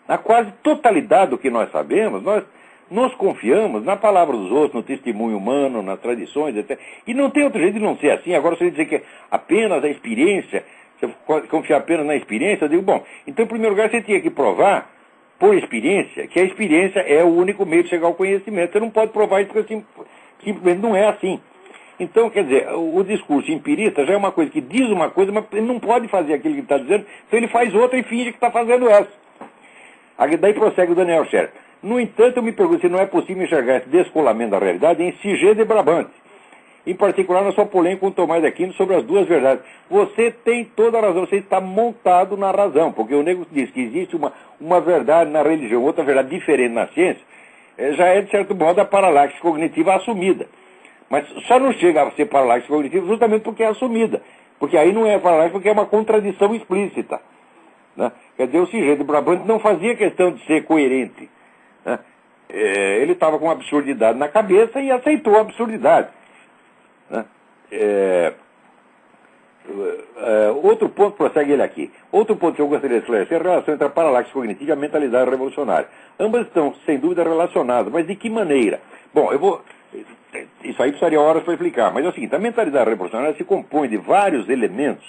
Na quase totalidade do que nós sabemos, nós nos confiamos na palavra dos outros, no testemunho humano, nas tradições, etc. E não tem outro jeito de não ser assim. Agora, se você dizer que apenas a experiência, você confiar apenas na experiência, eu digo, bom, então, em primeiro lugar, você tinha que provar, por experiência, que a experiência é o único meio de chegar ao conhecimento. Você não pode provar isso porque simplesmente não é assim. Então, quer dizer, o discurso empirista já é uma coisa que diz uma coisa, mas ele não pode fazer aquilo que ele está dizendo, então ele faz outra e finge que está fazendo essa. Daí prossegue o Daniel Scherer. No entanto, eu me pergunto se não é possível enxergar esse descolamento da realidade em Sigé de Brabant, em particular na sua polêmica com Tomás de Aquino sobre as duas verdades. Você tem toda a razão, você está montado na razão, porque o nego diz que existe uma verdade na religião, outra verdade diferente na ciência, já é, de certo modo, a paralaxe cognitiva assumida. Mas só não chega a ser paralaxe cognitiva justamente porque é assumida. Porque aí não é paralaxe, porque é uma contradição explícita. Né? Quer dizer, o Sigé de Brabant não fazia questão de ser coerente. Né? Ele estava com uma absurdidade na cabeça e aceitou a absurdidade. Né? Outro ponto, prossegue ele aqui. Outro ponto que eu gostaria de esclarecer é a relação entre a paralaxe cognitiva e a mentalidade revolucionária. Ambas estão, sem dúvida, relacionadas, mas de que maneira? Bom, isso aí precisaria horas para explicar, mas é o seguinte, a mentalidade revolucionária se compõe de vários elementos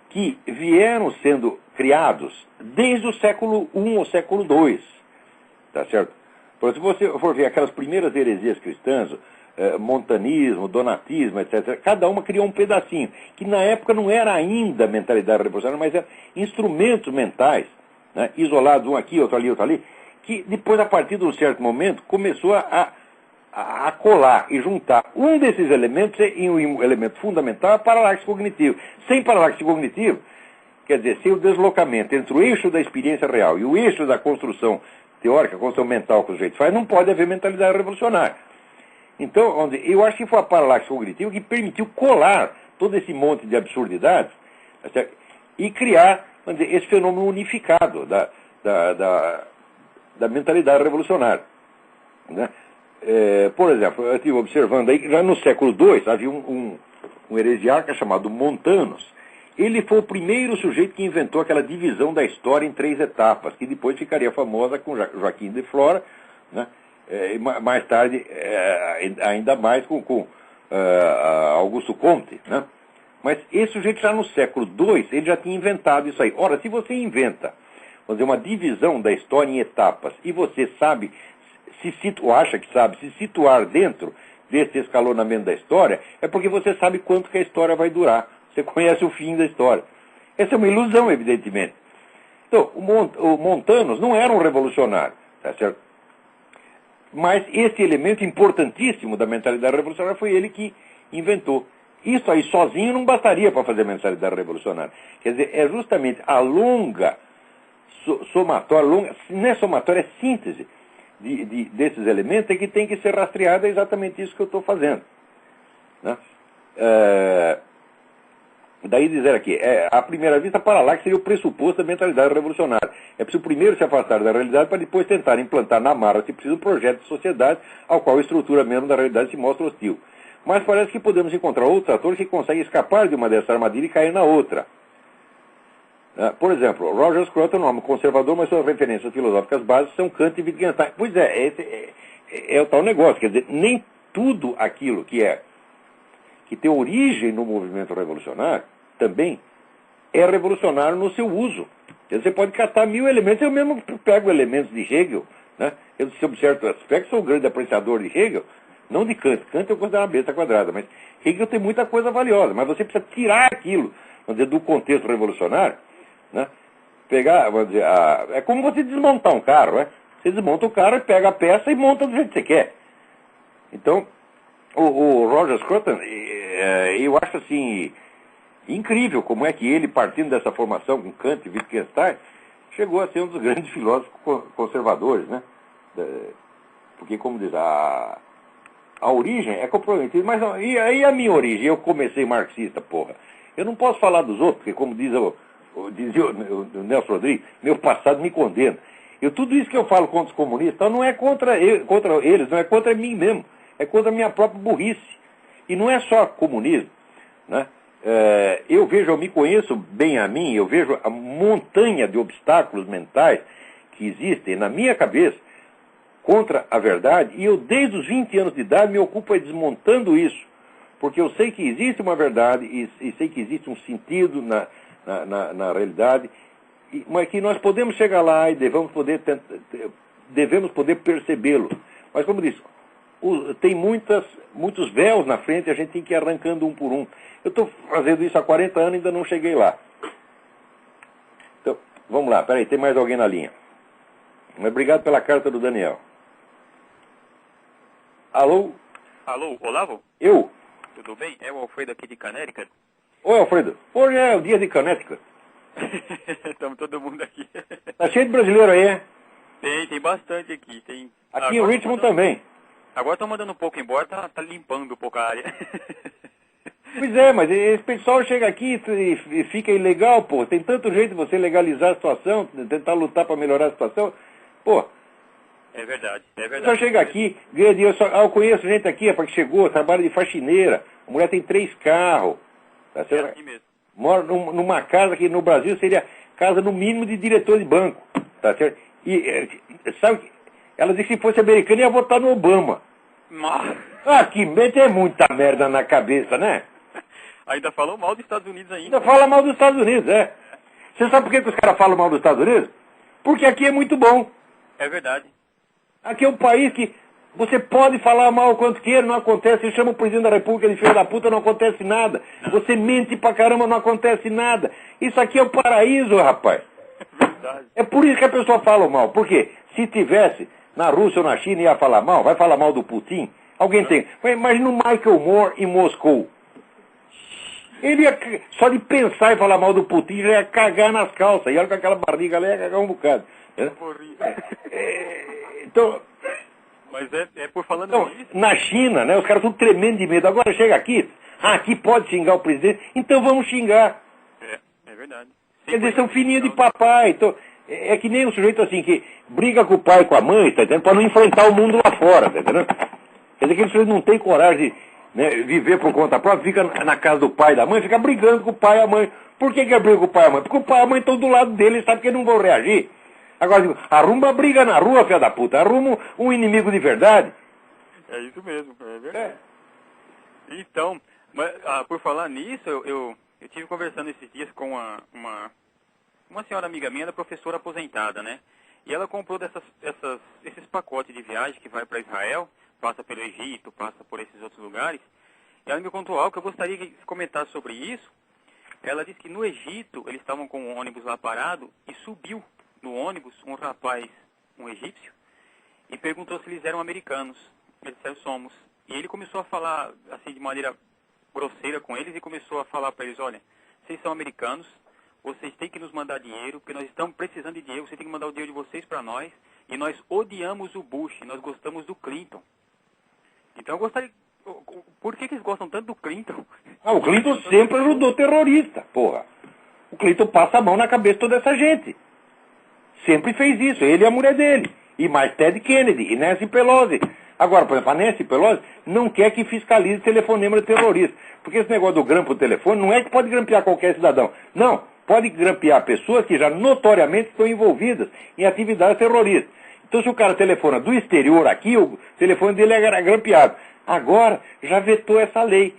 que vieram sendo criados desde o século I ou século II, tá certo? Então, se você for ver aquelas primeiras heresias cristãs, montanismo, donatismo, etc., cada uma criou um pedacinho, que na época não era ainda mentalidade revolucionária, mas eram instrumentos mentais, né, isolados, um aqui, outro ali, que depois, a partir de um certo momento, começou a colar e juntar um desses elementos em um elemento fundamental, a paralaxe cognitiva. Sem paralaxe cognitiva, quer dizer, sem o deslocamento entre o eixo da experiência real e o eixo da construção teórica, construção mental que o sujeito faz, não pode haver mentalidade revolucionária. Então, eu acho que foi a paralaxe cognitiva que permitiu colar todo esse monte de absurdidades, tá, e criar, vamos dizer, esse fenômeno unificado da mentalidade revolucionária. Né? Por exemplo, eu estive observando aí que já no século II havia um heresiarca chamado Montanus. Ele foi o primeiro sujeito que inventou aquela divisão da história em 3 etapas, que depois ficaria famosa com Joaquim de Flora, né? E mais tarde, ainda mais com Augusto Comte. Né? Mas esse sujeito já no século II, ele já tinha inventado isso aí. Ora, se você inventa, vamos dizer, uma divisão da história em etapas, e você sabe, acha que sabe se situar dentro desse escalonamento da história, é porque você sabe quanto que a história vai durar. Você conhece o fim da história. Essa é uma ilusão, evidentemente. Então, o Montanus não era um revolucionário, tá certo? Mas esse elemento importantíssimo da mentalidade revolucionária foi ele que inventou. Isso aí sozinho não bastaria para fazer a mentalidade revolucionária. Quer dizer, é justamente a longa somatória, não é somatória, é síntese desses elementos é que tem que ser rastreado, é exatamente isso que eu estou fazendo. Né? Daí dizer aqui, à primeira vista, para lá que seria o pressuposto da mentalidade revolucionária. É preciso primeiro se afastar da realidade para depois tentar implantar na marra, se preciso, um projeto de sociedade ao qual a estrutura mesmo da realidade se mostra hostil. Mas parece que podemos encontrar outros atores que conseguem escapar de uma dessas armadilhas e cair na outra. Por exemplo, Roger Scruton é um homem conservador, mas suas referências filosóficas básicas são Kant e Wittgenstein. Pois é o tal negócio, quer dizer, nem tudo aquilo que tem origem no movimento revolucionário também é revolucionário no seu uso. Quer dizer, você pode catar 1000 elementos, eu mesmo pego elementos de Hegel, né? Eu, sob certo aspecto, sou um grande apreciador de Hegel, não de Kant. Kant eu considero uma besta quadrada, mas Hegel tem muita coisa valiosa, mas você precisa tirar aquilo, vamos dizer, do contexto revolucionário, né? Pegar, vamos dizer, é como você desmontar um carro, né? Você desmonta o carro, pega a peça e monta do jeito que você quer. Então, o Roger Scruton, eu acho assim, incrível como é que ele, partindo dessa formação com Kant e Wittgenstein, chegou a ser um dos grandes filósofos conservadores, né? Porque, como diz, a origem é comprometida. Mas e aí a minha origem? Eu comecei marxista, porra. Eu não posso falar dos outros, porque, como dizia o Nelson Rodrigues, meu passado me condena. Tudo isso que eu falo contra os comunistas não é contra eles, não é contra mim mesmo. É contra a minha própria burrice. E não é só comunismo, né? Eu me conheço bem a mim, eu vejo a montanha de obstáculos mentais que existem na minha cabeça contra a verdade, e eu desde os 20 anos de idade me ocupo desmontando isso, porque eu sei que existe uma verdade e sei que existe um sentido na realidade, mas que nós podemos chegar lá e devemos poder percebê-lo. Mas como disse, tem muitos véus na frente, a gente tem que ir arrancando um por um. Eu estou fazendo isso há 40 anos e ainda não cheguei lá. Então, vamos lá, peraí, tem mais alguém na linha. Mas obrigado pela carta do Daniel. Alô?
Alô, Olavo?
Eu?
Tudo bem? É o Alfredo aqui de Connecticut.
Oi, Alfredo. Hoje é o dia de Connecticut.
Estamos todo mundo aqui.
Tá cheio de brasileiro aí, é?
Tem bastante aqui.
Aqui em Richmond também.
Agora estão mandando um pouco embora, tá limpando um pouco a área.
Pois é, mas esse pessoal chega aqui e fica ilegal, pô. Tem tanto jeito de você legalizar a situação, tentar lutar para melhorar a situação. Pô.
É verdade.
Só chega aqui, ganha dinheiro. Eu conheço gente aqui, que chegou, trabalha de faxineira. A mulher tem 3 carros. Tá certo?
É assim mesmo.
Mora numa casa que no Brasil seria casa no mínimo de diretor de banco. Tá certo? E sabe, ela disse que se fosse americana ia votar no Obama. Que mente é muita merda na cabeça, né?
Ainda falou mal dos Estados Unidos ainda.
Ainda fala mal dos Estados Unidos, é. Você sabe por que os caras falam mal dos Estados Unidos? Porque aqui é muito bom.
É verdade.
Aqui é um país que você pode falar mal quanto queira, não acontece. Você chama o presidente da República de filho da puta, não acontece nada. Você mente pra caramba, não acontece nada. Isso aqui é o paraíso, rapaz.
Verdade.
É por isso que a pessoa fala mal. Por quê? Se tivesse na Rússia ou na China ia falar mal, vai falar mal do Putin? Alguém tem. Imagina o Michael Moore em Moscou. Ele ia, só de pensar em falar mal do Putin, já ia cagar nas calças. E olha com aquela barriga lá, ia cagar um bocado. Então...
Mas é por falando nisso.
Na China, né, os caras estão tremendo de medo. Agora chega aqui, aqui pode xingar o presidente, então vamos xingar.
É verdade.
Quer dizer, são filhinhos de papai. Então, é que nem um sujeito assim que briga com o pai e com a mãe, tá entendendo? Para não enfrentar o mundo lá fora, tá entendendo? Quer dizer que sujeito não tem coragem de, né, viver por conta própria, fica na casa do pai e da mãe, fica brigando com o pai e a mãe. Por que briga com o pai e a mãe? Porque o pai e a mãe estão do lado dele, sabe que eles não vão reagir. Agora, arruma briga na rua, filha da puta. Arruma um inimigo de verdade.
É isso mesmo, é verdade. Então, mas, por falar nisso, eu tive conversando esses dias com uma senhora amiga minha, professora aposentada, né? E ela comprou esses pacotes de viagem que vai para Israel, passa pelo Egito, passa por esses outros lugares. E ela me contou algo que eu gostaria de comentar sobre isso. Ela disse que no Egito, eles estavam com um ônibus lá parado e subiu no ônibus um rapaz, um egípcio, e perguntou se eles eram americanos. Eles disseram, somos. E ele começou a falar, assim, de maneira grosseira com eles, e começou a falar para eles, olha, vocês são americanos, vocês têm que nos mandar dinheiro, porque nós estamos precisando de dinheiro, vocês têm que mandar o dinheiro de vocês para nós, e nós odiamos o Bush, nós gostamos do Clinton. Então eu gostaria... Por que eles gostam tanto do Clinton?
O Clinton sempre ajudou terrorista, porra. O Clinton passa a mão na cabeça de toda essa gente. Sempre fez isso, ele e a mulher dele. E mais Ted Kennedy e Nancy Pelosi. Agora, por exemplo, a Nancy Pelosi não quer que fiscalize telefonema de terrorista. Porque esse negócio do grampo do telefone não é que pode grampear qualquer cidadão. Não, pode grampear pessoas que já notoriamente estão envolvidas em atividades terroristas. Então, se o cara telefona do exterior aqui, o telefone dele é grampeado. Agora, já vetou essa lei.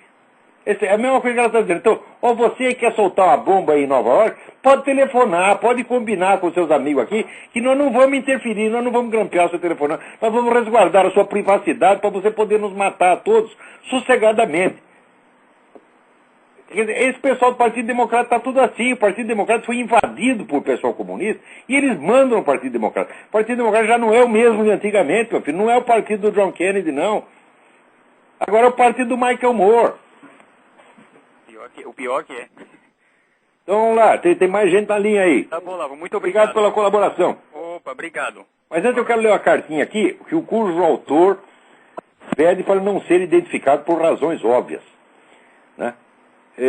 É a mesma coisa que ela está dizendo. Então, você quer soltar uma bomba aí em Nova York, pode telefonar, pode combinar com seus amigos aqui, que nós não vamos interferir, nós não vamos grampear o seu telefone, nós vamos resguardar a sua privacidade para você poder nos matar a todos sossegadamente. Esse pessoal do Partido Democrata está tudo assim. O Partido Democrata foi invadido por pessoal comunista e eles mandam o Partido Democrata. O Partido Democrata já não é o mesmo de antigamente, meu filho. Não é o partido do John Kennedy, não. Agora é o partido do Michael Moore.
O pior que é.
Então vamos lá, tem mais gente na linha aí.
Tá bom, Lavo, muito obrigado.
Obrigado pela colaboração.
Opa, obrigado.
Mas antes eu quero ler uma cartinha aqui, cujo autor pede para não ser identificado por razões óbvias. Né?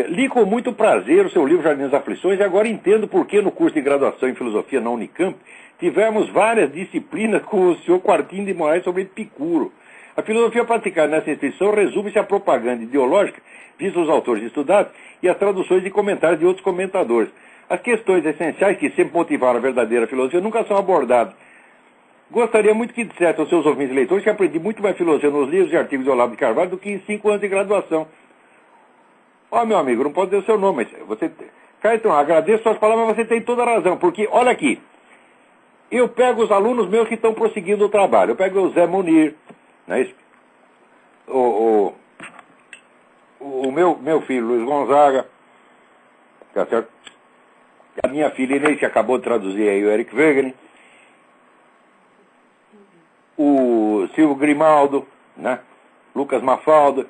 Li com muito prazer o seu livro Jardim das Aflições e agora entendo por que no curso de graduação em filosofia na Unicamp tivemos várias disciplinas com o senhor Quartinho de Moraes sobre Epicuro. A filosofia praticada nessa instituição resume-se à propaganda ideológica, vista os autores estudados, e as traduções e comentários de outros comentadores. As questões essenciais que sempre motivaram a verdadeira filosofia nunca são abordadas. Gostaria muito que dissesse aos seus ouvintes e leitores que aprendi muito mais filosofia nos livros e artigos do Olavo de Carvalho do que em 5 anos de graduação. Meu amigo, não pode dizer o seu nome, mas você... Caetano, agradeço suas palavras, mas você tem toda a razão, porque, olha aqui, eu pego os alunos meus que estão prosseguindo o trabalho, eu pego o Zé Munir, não é isso? O meu filho, Luiz Gonzaga, tá certo? A minha filha Inês, que acabou de traduzir aí o Eric Wegener, o Silvio Grimaldo, né? Lucas Mafalda,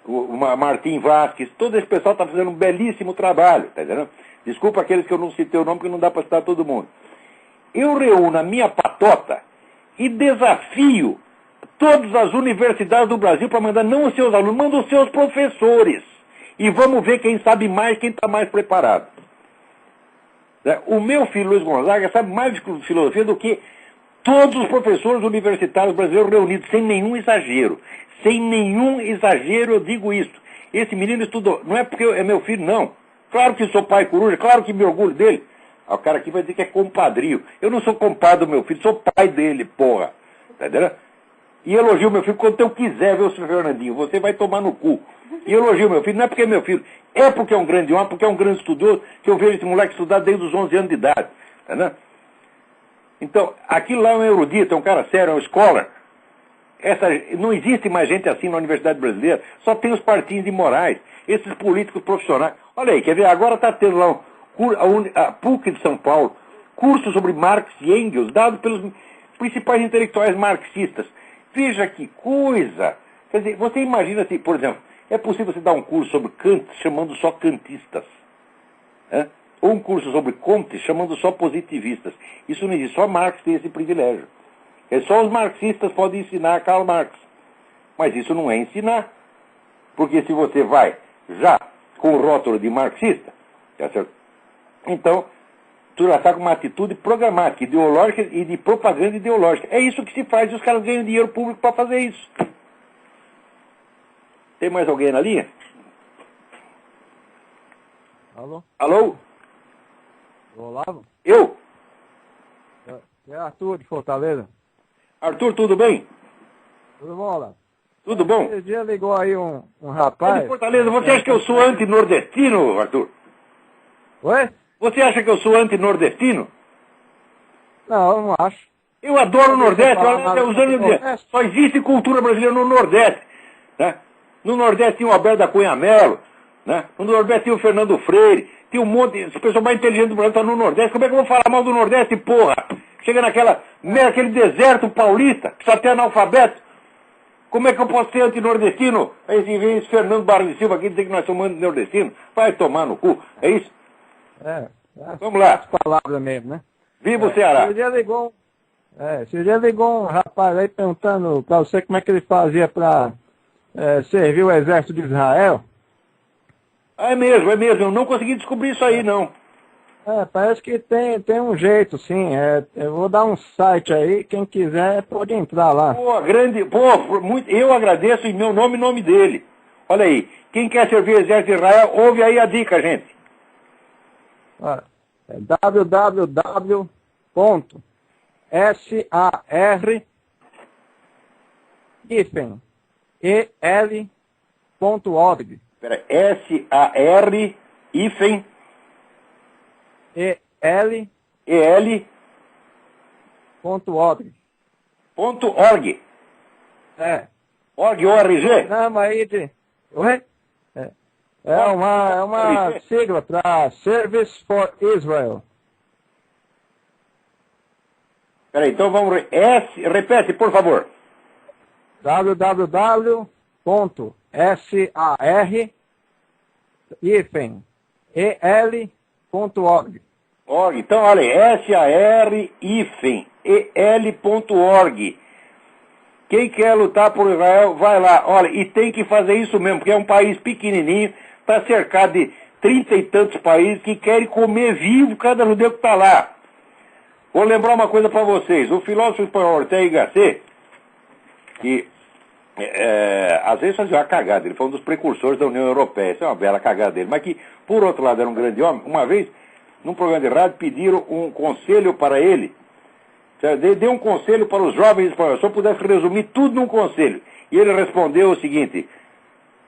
o Martim Vasquez, todo esse pessoal está fazendo um belíssimo trabalho, tá entendendo? Desculpa aqueles que eu não citei o nome, porque não dá para citar todo mundo. Eu reúno a minha patota e desafio todas as universidades do Brasil para mandar não os seus alunos, manda os seus professores. E vamos ver quem sabe mais, quem está mais preparado. O meu filho, Luiz Gonzaga, sabe mais de filosofia do que todos os professores universitários brasileiros reunidos, sem nenhum exagero. Sem nenhum exagero eu digo isso. Esse menino estudou, não é porque é meu filho, não. Claro que sou pai coruja, claro que me orgulho dele. O cara aqui vai dizer que é compadrio. Eu não sou compadre do meu filho, sou pai dele, porra. Tá entendendo? E elogio meu filho quando eu quiser, viu, senhor Fernandinho? Você vai tomar no cu. E elogio meu filho, não é porque é meu filho, é porque é um grande homem, porque é um grande estudioso, que eu vejo esse moleque estudar desde os 11 anos de idade. Tá entendendo? Então, aquilo lá é um erudito, é um cara sério, é um scholar. Não existe mais gente assim na Universidade Brasileira, só tem os Martins de Moraes, esses políticos profissionais. Olha aí, quer ver, agora está tendo lá a PUC de São Paulo, curso sobre Marx e Engels, dado pelos principais intelectuais marxistas. Veja que coisa! Quer dizer, você imagina assim, por exemplo, é possível você dar um curso sobre Kant chamando só kantistas? Ou um curso sobre Comte chamando só positivistas? Isso não existe, só Marx tem esse privilégio. Só os marxistas podem ensinar Karl Marx. Mas isso não é ensinar. Porque se você vai já com o rótulo de marxista, tá certo? Então, tu já está com uma atitude programática, ideológica e de propaganda ideológica. É isso que se faz e os caras ganham dinheiro público para fazer isso. Tem mais alguém na linha?
Alô?
Alô?
Olavo?
Eu?
É Arthur de Fortaleza.
Arthur, tudo bem?
Tudo bom, Olavo?
Tudo bom?
Esse dia ligou aí um rapaz...
De Fortaleza, você acha que eu sou anti-nordestino, Arthur?
Oi?
Você acha que eu sou anti-nordestino?
Não, eu não acho.
Eu adoro o Nordeste. Só existe cultura brasileira no Nordeste. Né? No Nordeste tinha o Alberto da Cunha Mello. Né? No Nordeste tinha o Fernando Freire. Tinha um monte de pessoas mais inteligentes do Brasil estão no Nordeste. Como é que eu vou falar mal do Nordeste, porra? Chega naquele deserto paulista, que só tem analfabeto. Como é que eu posso ser anti-nordestino? Aí vem esse Fernando Barros de Silva aqui dizer que nós somos anti-nordestinos. Vai tomar no cu. É isso?
É.
Vamos lá.
As palavras mesmo, né?
Viva o Ceará.
Esse dia ligou Esse dia ligou um rapaz aí perguntando pra você como é que ele fazia pra servir o exército de Israel.
É mesmo, eu não consegui descobrir isso aí, não.
Parece que tem um jeito, sim. Eu vou dar um site aí, quem quiser pode entrar lá.
Eu agradeço em meu nome e nome dele. Olha aí, quem quer servir o exército de Israel, ouve aí a dica, gente.
É www.sar-el.org.
Espera, S-A-R-EL...
.org.
.org. Org, O-R-G?
Programa aí de... Oi? É uma sigla para Service for Israel.
Peraí, então vamos... repete, por favor.
www.sar-el.org.
Então, olha aí, SAR-EL.org. Quem quer lutar por Israel, vai lá. Olha, e tem que fazer isso mesmo, porque é um país pequenininho, está cercado de 30 e tantos países que querem comer vivo cada judeu que está lá. Vou lembrar uma coisa para vocês. O filósofo espanhol Ortega y Gasset, que às vezes fazia uma cagada, ele foi um dos precursores da União Europeia, isso é uma bela cagada dele, mas que, por outro lado, era um grande homem. Uma vez, num programa de rádio, pediram um conselho para ele. Deu um conselho para os jovens espanhóis, se eu pudesse resumir tudo num conselho. E ele respondeu o seguinte: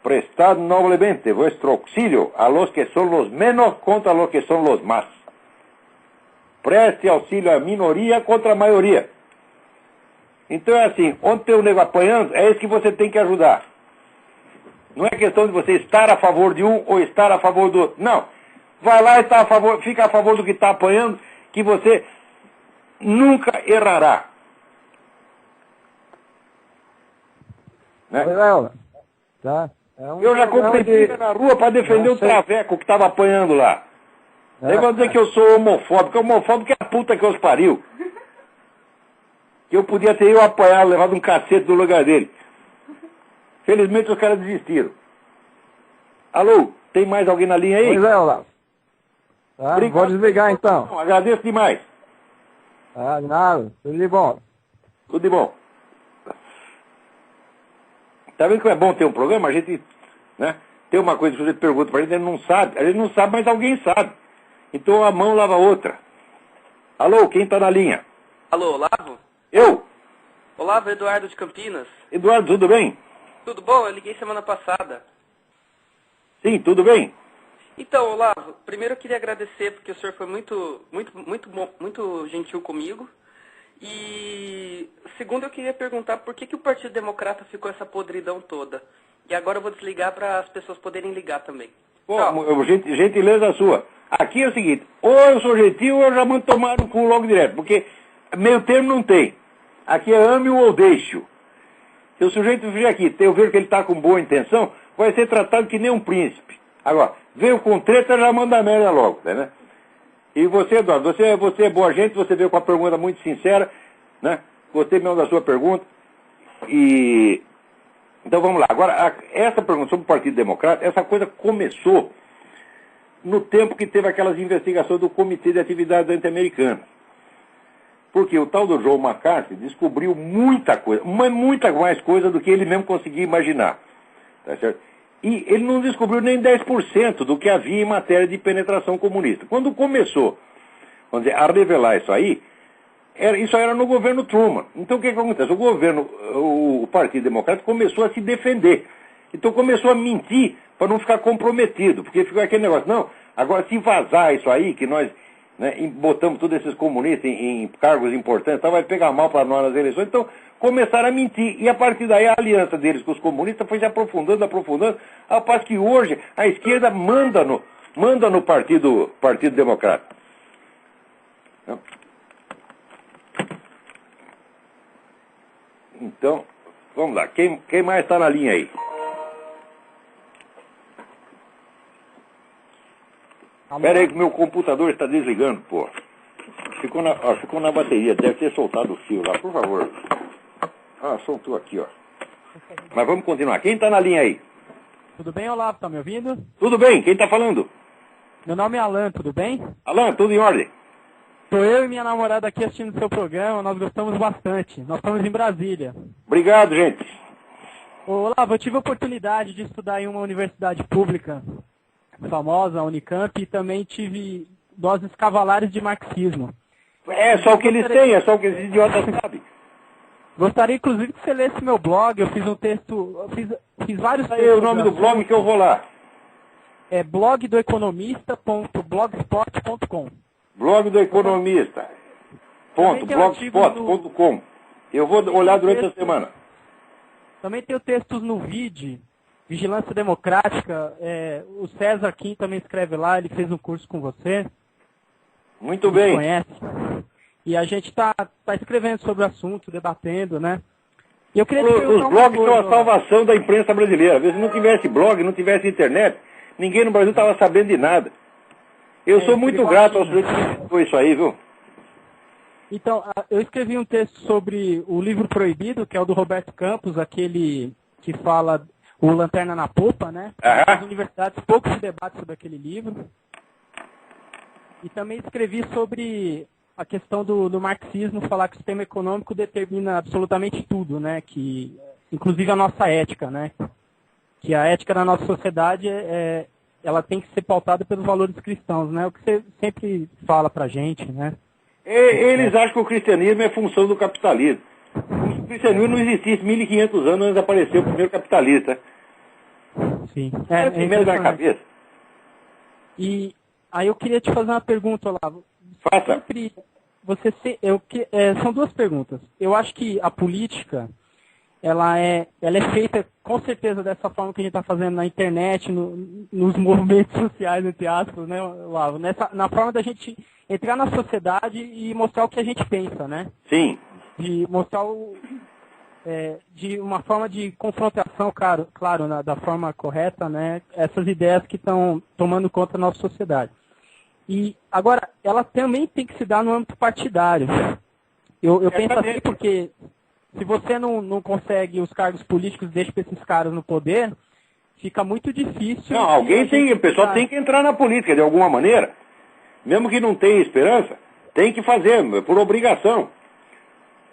prestad noblemente vuestro auxilio a los que son los menos contra los que son los más. Preste auxílio à minoria contra a maioria. Então é assim, onde tem o nego apanhando, é esse que você tem que ajudar. Não é questão de você estar a favor de um ou estar a favor do outro. Não. Vai lá e fica a favor do que está apanhando, que você nunca errará. Né?
Tá?
Eu já comprei briga na rua para defender o traveco que estava apanhando lá. Aí vão dizer que eu sou homofóbico. Homofóbico é a puta que os pariu. Que eu podia ter apanhado, levado um cacete do lugar dele. Felizmente os caras desistiram. Alô, tem mais alguém na linha aí?
Pois é, Olavo. Tá, vou desligar então.
Não, agradeço demais.
Nada, tudo de bom.
Tudo de bom. Tá vendo que é bom ter um programa? A gente, né, tem uma coisa que você pergunta pra gente, a gente não sabe, mas alguém sabe. Então a mão lava a outra. Alô, quem tá na linha?
Alô, Olavo?
Eu?
Olavo, Eduardo de Campinas.
Eduardo, tudo bem?
Tudo bom? Eu liguei semana passada.
Sim, tudo bem.
Então, Olavo, primeiro eu queria agradecer porque o senhor foi muito gentil comigo. E segundo eu queria perguntar por que o Partido Democrata ficou essa podridão toda. E agora eu vou desligar para as pessoas poderem ligar também.
Bom, gentileza sua. Aqui é o seguinte, ou eu sou gentil ou eu já mando tomar no cu logo direto, porque meio termo não tem. Aqui é ame ou deixo. Se o sujeito vier aqui, eu ver que ele está com boa intenção, vai ser tratado que nem um príncipe. Agora, veio com treta, já manda merda logo, né? E você, Eduardo, você é boa gente, você veio com uma pergunta muito sincera, né? Gostei mesmo da sua pergunta. E então vamos lá. Agora, essa pergunta sobre o Partido Democrata, essa coisa começou no tempo que teve aquelas investigações do Comitê de Atividades Anti-Americanas. Porque o tal do Joe McCarthy descobriu muita coisa, muita mais coisa do que ele mesmo conseguia imaginar. Tá certo? E ele não descobriu nem 10% do que havia em matéria de penetração comunista. Quando começou, vamos dizer, a revelar isso aí, isso era no governo Truman. Então o que acontece? O Partido Democrata começou a se defender. Então começou a mentir para não ficar comprometido. Porque ficou aquele negócio, não, agora se vazar isso aí, que nós, né, botamos todos esses comunistas em cargos importantes, então vai pegar mal para nós nas eleições. Então começaram a mentir. E a partir daí a aliança deles com os comunistas foi se aprofundando, ao passo que hoje a esquerda manda no Partido Democrata. Então, vamos lá. Quem mais está na linha aí? Espera aí que meu computador está desligando, pô. ficou na bateria, deve ter soltado o fio lá, por favor. Soltou aqui, ó. Mas vamos continuar. Quem está na linha aí?
Tudo bem, Olavo? Tá me ouvindo?
Tudo bem, quem está falando?
Meu nome é Alan, tudo bem?
Alan, tudo em ordem?
Sou eu e minha namorada aqui assistindo o seu programa, nós gostamos bastante. Nós estamos em Brasília.
Obrigado, gente.
Olavo, eu tive a oportunidade de estudar em uma universidade pública famosa, a Unicamp, e também tive doses cavalares de marxismo.
É só o que eles têm, é só o que esses idiotas sabem.
Gostaria, inclusive, que você lesse meu blog. Eu fiz um texto, eu fiz vários textos.
Aí é o nome do blog que eu vou lá.
É blogdoeconomista.blogspot.com.
Blog do Economista. .blogspot.com. Eu vou olhar durante a semana.
Também tenho textos no VID, Vigilância Democrática. O César Kim também escreve lá, ele fez um curso com você.
Muito bem.
Conhece. E a gente está escrevendo sobre o assunto, debatendo, né? E eu queria
os blogs são a salvação da imprensa brasileira. Às vezes, se não tivesse blog, não tivesse internet, ninguém no Brasil estava sabendo de nada. Eu sou muito grato ao senhor que citou isso aí, viu?
Então, eu escrevi um texto sobre o livro proibido, que é o do Roberto Campos, aquele que fala o Lanterna na Popa, né? Nas universidades pouco se debate sobre aquele livro. E também escrevi sobre a questão do marxismo, falar que o sistema econômico determina absolutamente tudo, né? Que, inclusive a nossa ética, né? Que a ética da nossa sociedade ela tem que ser pautada pelos valores cristãos, né? O que você sempre fala pra gente, né?
Eles acham que o cristianismo é função do capitalismo. O cristianismo não existisse 1500 anos antes de aparecer o primeiro capitalista.
Sim.
É primeiro na cabeça.
E aí eu queria te fazer uma pergunta, Olavo.
Faça.
São duas perguntas. Eu acho que a política ela é feita com certeza dessa forma que a gente está fazendo na internet, nos movimentos sociais, entre aspas, né, Olavo? Na forma da gente entrar na sociedade e mostrar o que a gente pensa, né?
Sim.
De mostrar de uma forma de confrontação, claro, da forma correta, né? Essas ideias que estão tomando conta da nossa sociedade. E agora, ela também tem que se dar no âmbito partidário. Eu penso assim porque se você não consegue os cargos políticos, deixa para esses caras no poder, fica muito difícil.
Não, o pessoal tem que entrar na política de alguma maneira. Mesmo que não tenha esperança, tem que fazer, por obrigação.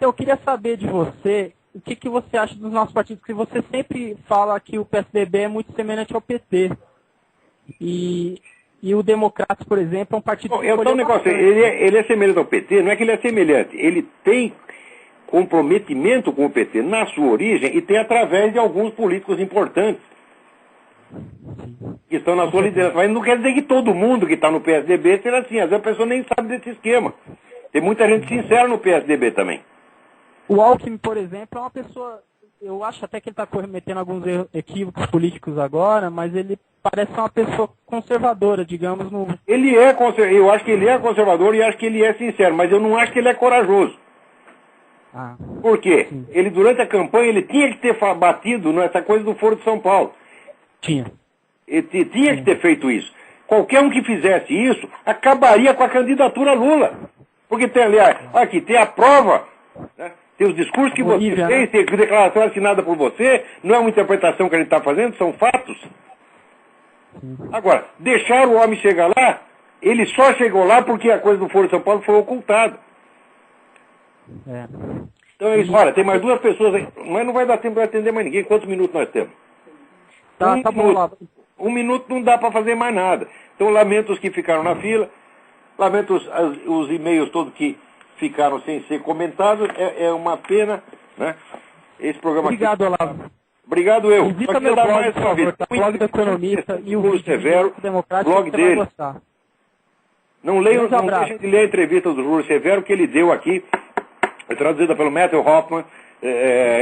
Eu queria saber de você, o que você acha dos nossos partidos, porque você sempre fala que o PSDB é muito semelhante ao PT. E o Democratas, por exemplo, é um partido que
ele é semelhante ao PT, não é que ele é semelhante, ele tem comprometimento com o PT na sua origem e tem através de alguns políticos importantes que estão na sua liderança. Mas não quer dizer que todo mundo que está no PSDB seja assim. Às vezes a pessoa nem sabe desse esquema. Tem muita gente sincera no PSDB também.
O Alckmin, por exemplo, é uma pessoa... Eu acho até que ele está cometendo alguns equívocos políticos agora, mas ele parece uma pessoa conservadora, digamos.
Eu acho que ele é conservador e acho que ele é sincero, mas eu não acho que ele é corajoso. Por quê? Sim. Ele, durante a campanha, ele tinha que ter batido nessa coisa do Foro de São Paulo. Ele tinha que ter feito isso. Qualquer um que fizesse isso, acabaria com a candidatura Lula. Porque tem, aliás, aqui tem a prova, né? Tem os discursos que você fez, tem a declaração assinada por você, não é uma interpretação que a gente está fazendo, são fatos. Agora, deixar o homem chegar lá, ele só chegou lá porque a coisa do Foro de São Paulo foi ocultada. Então é isso. Olha, tem mais duas pessoas aí, mas não vai dar tempo para atender mais ninguém. Quantos minutos nós temos?
Tá bom lá.
1 minuto não dá para fazer mais nada. Então lamento os que ficaram na fila, lamento os e-mails todos que ficaram sem ser comentados. É uma pena, né? Esse programa
Obrigado, Olavo.
Obrigado, eu.
Visita meu blog, por favor, tá? Blog do Economista e o
Júlio Severo, blog dele. Não deixem de ler a entrevista do Júlio Severo que ele deu aqui, traduzida pelo Matthew Hoffman,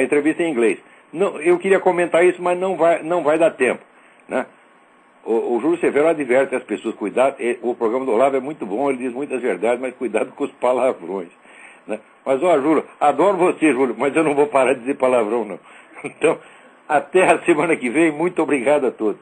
entrevista em inglês. Não, eu queria comentar isso, mas não vai dar tempo, né? O Júlio Severo adverte as pessoas, cuidado, o programa do Olavo é muito bom, ele diz muitas verdades, mas cuidado com os palavrões, né? Mas, Júlio, adoro você, Júlio, mas eu não vou parar de dizer palavrão, não. Então, até a semana que vem, muito obrigado a todos.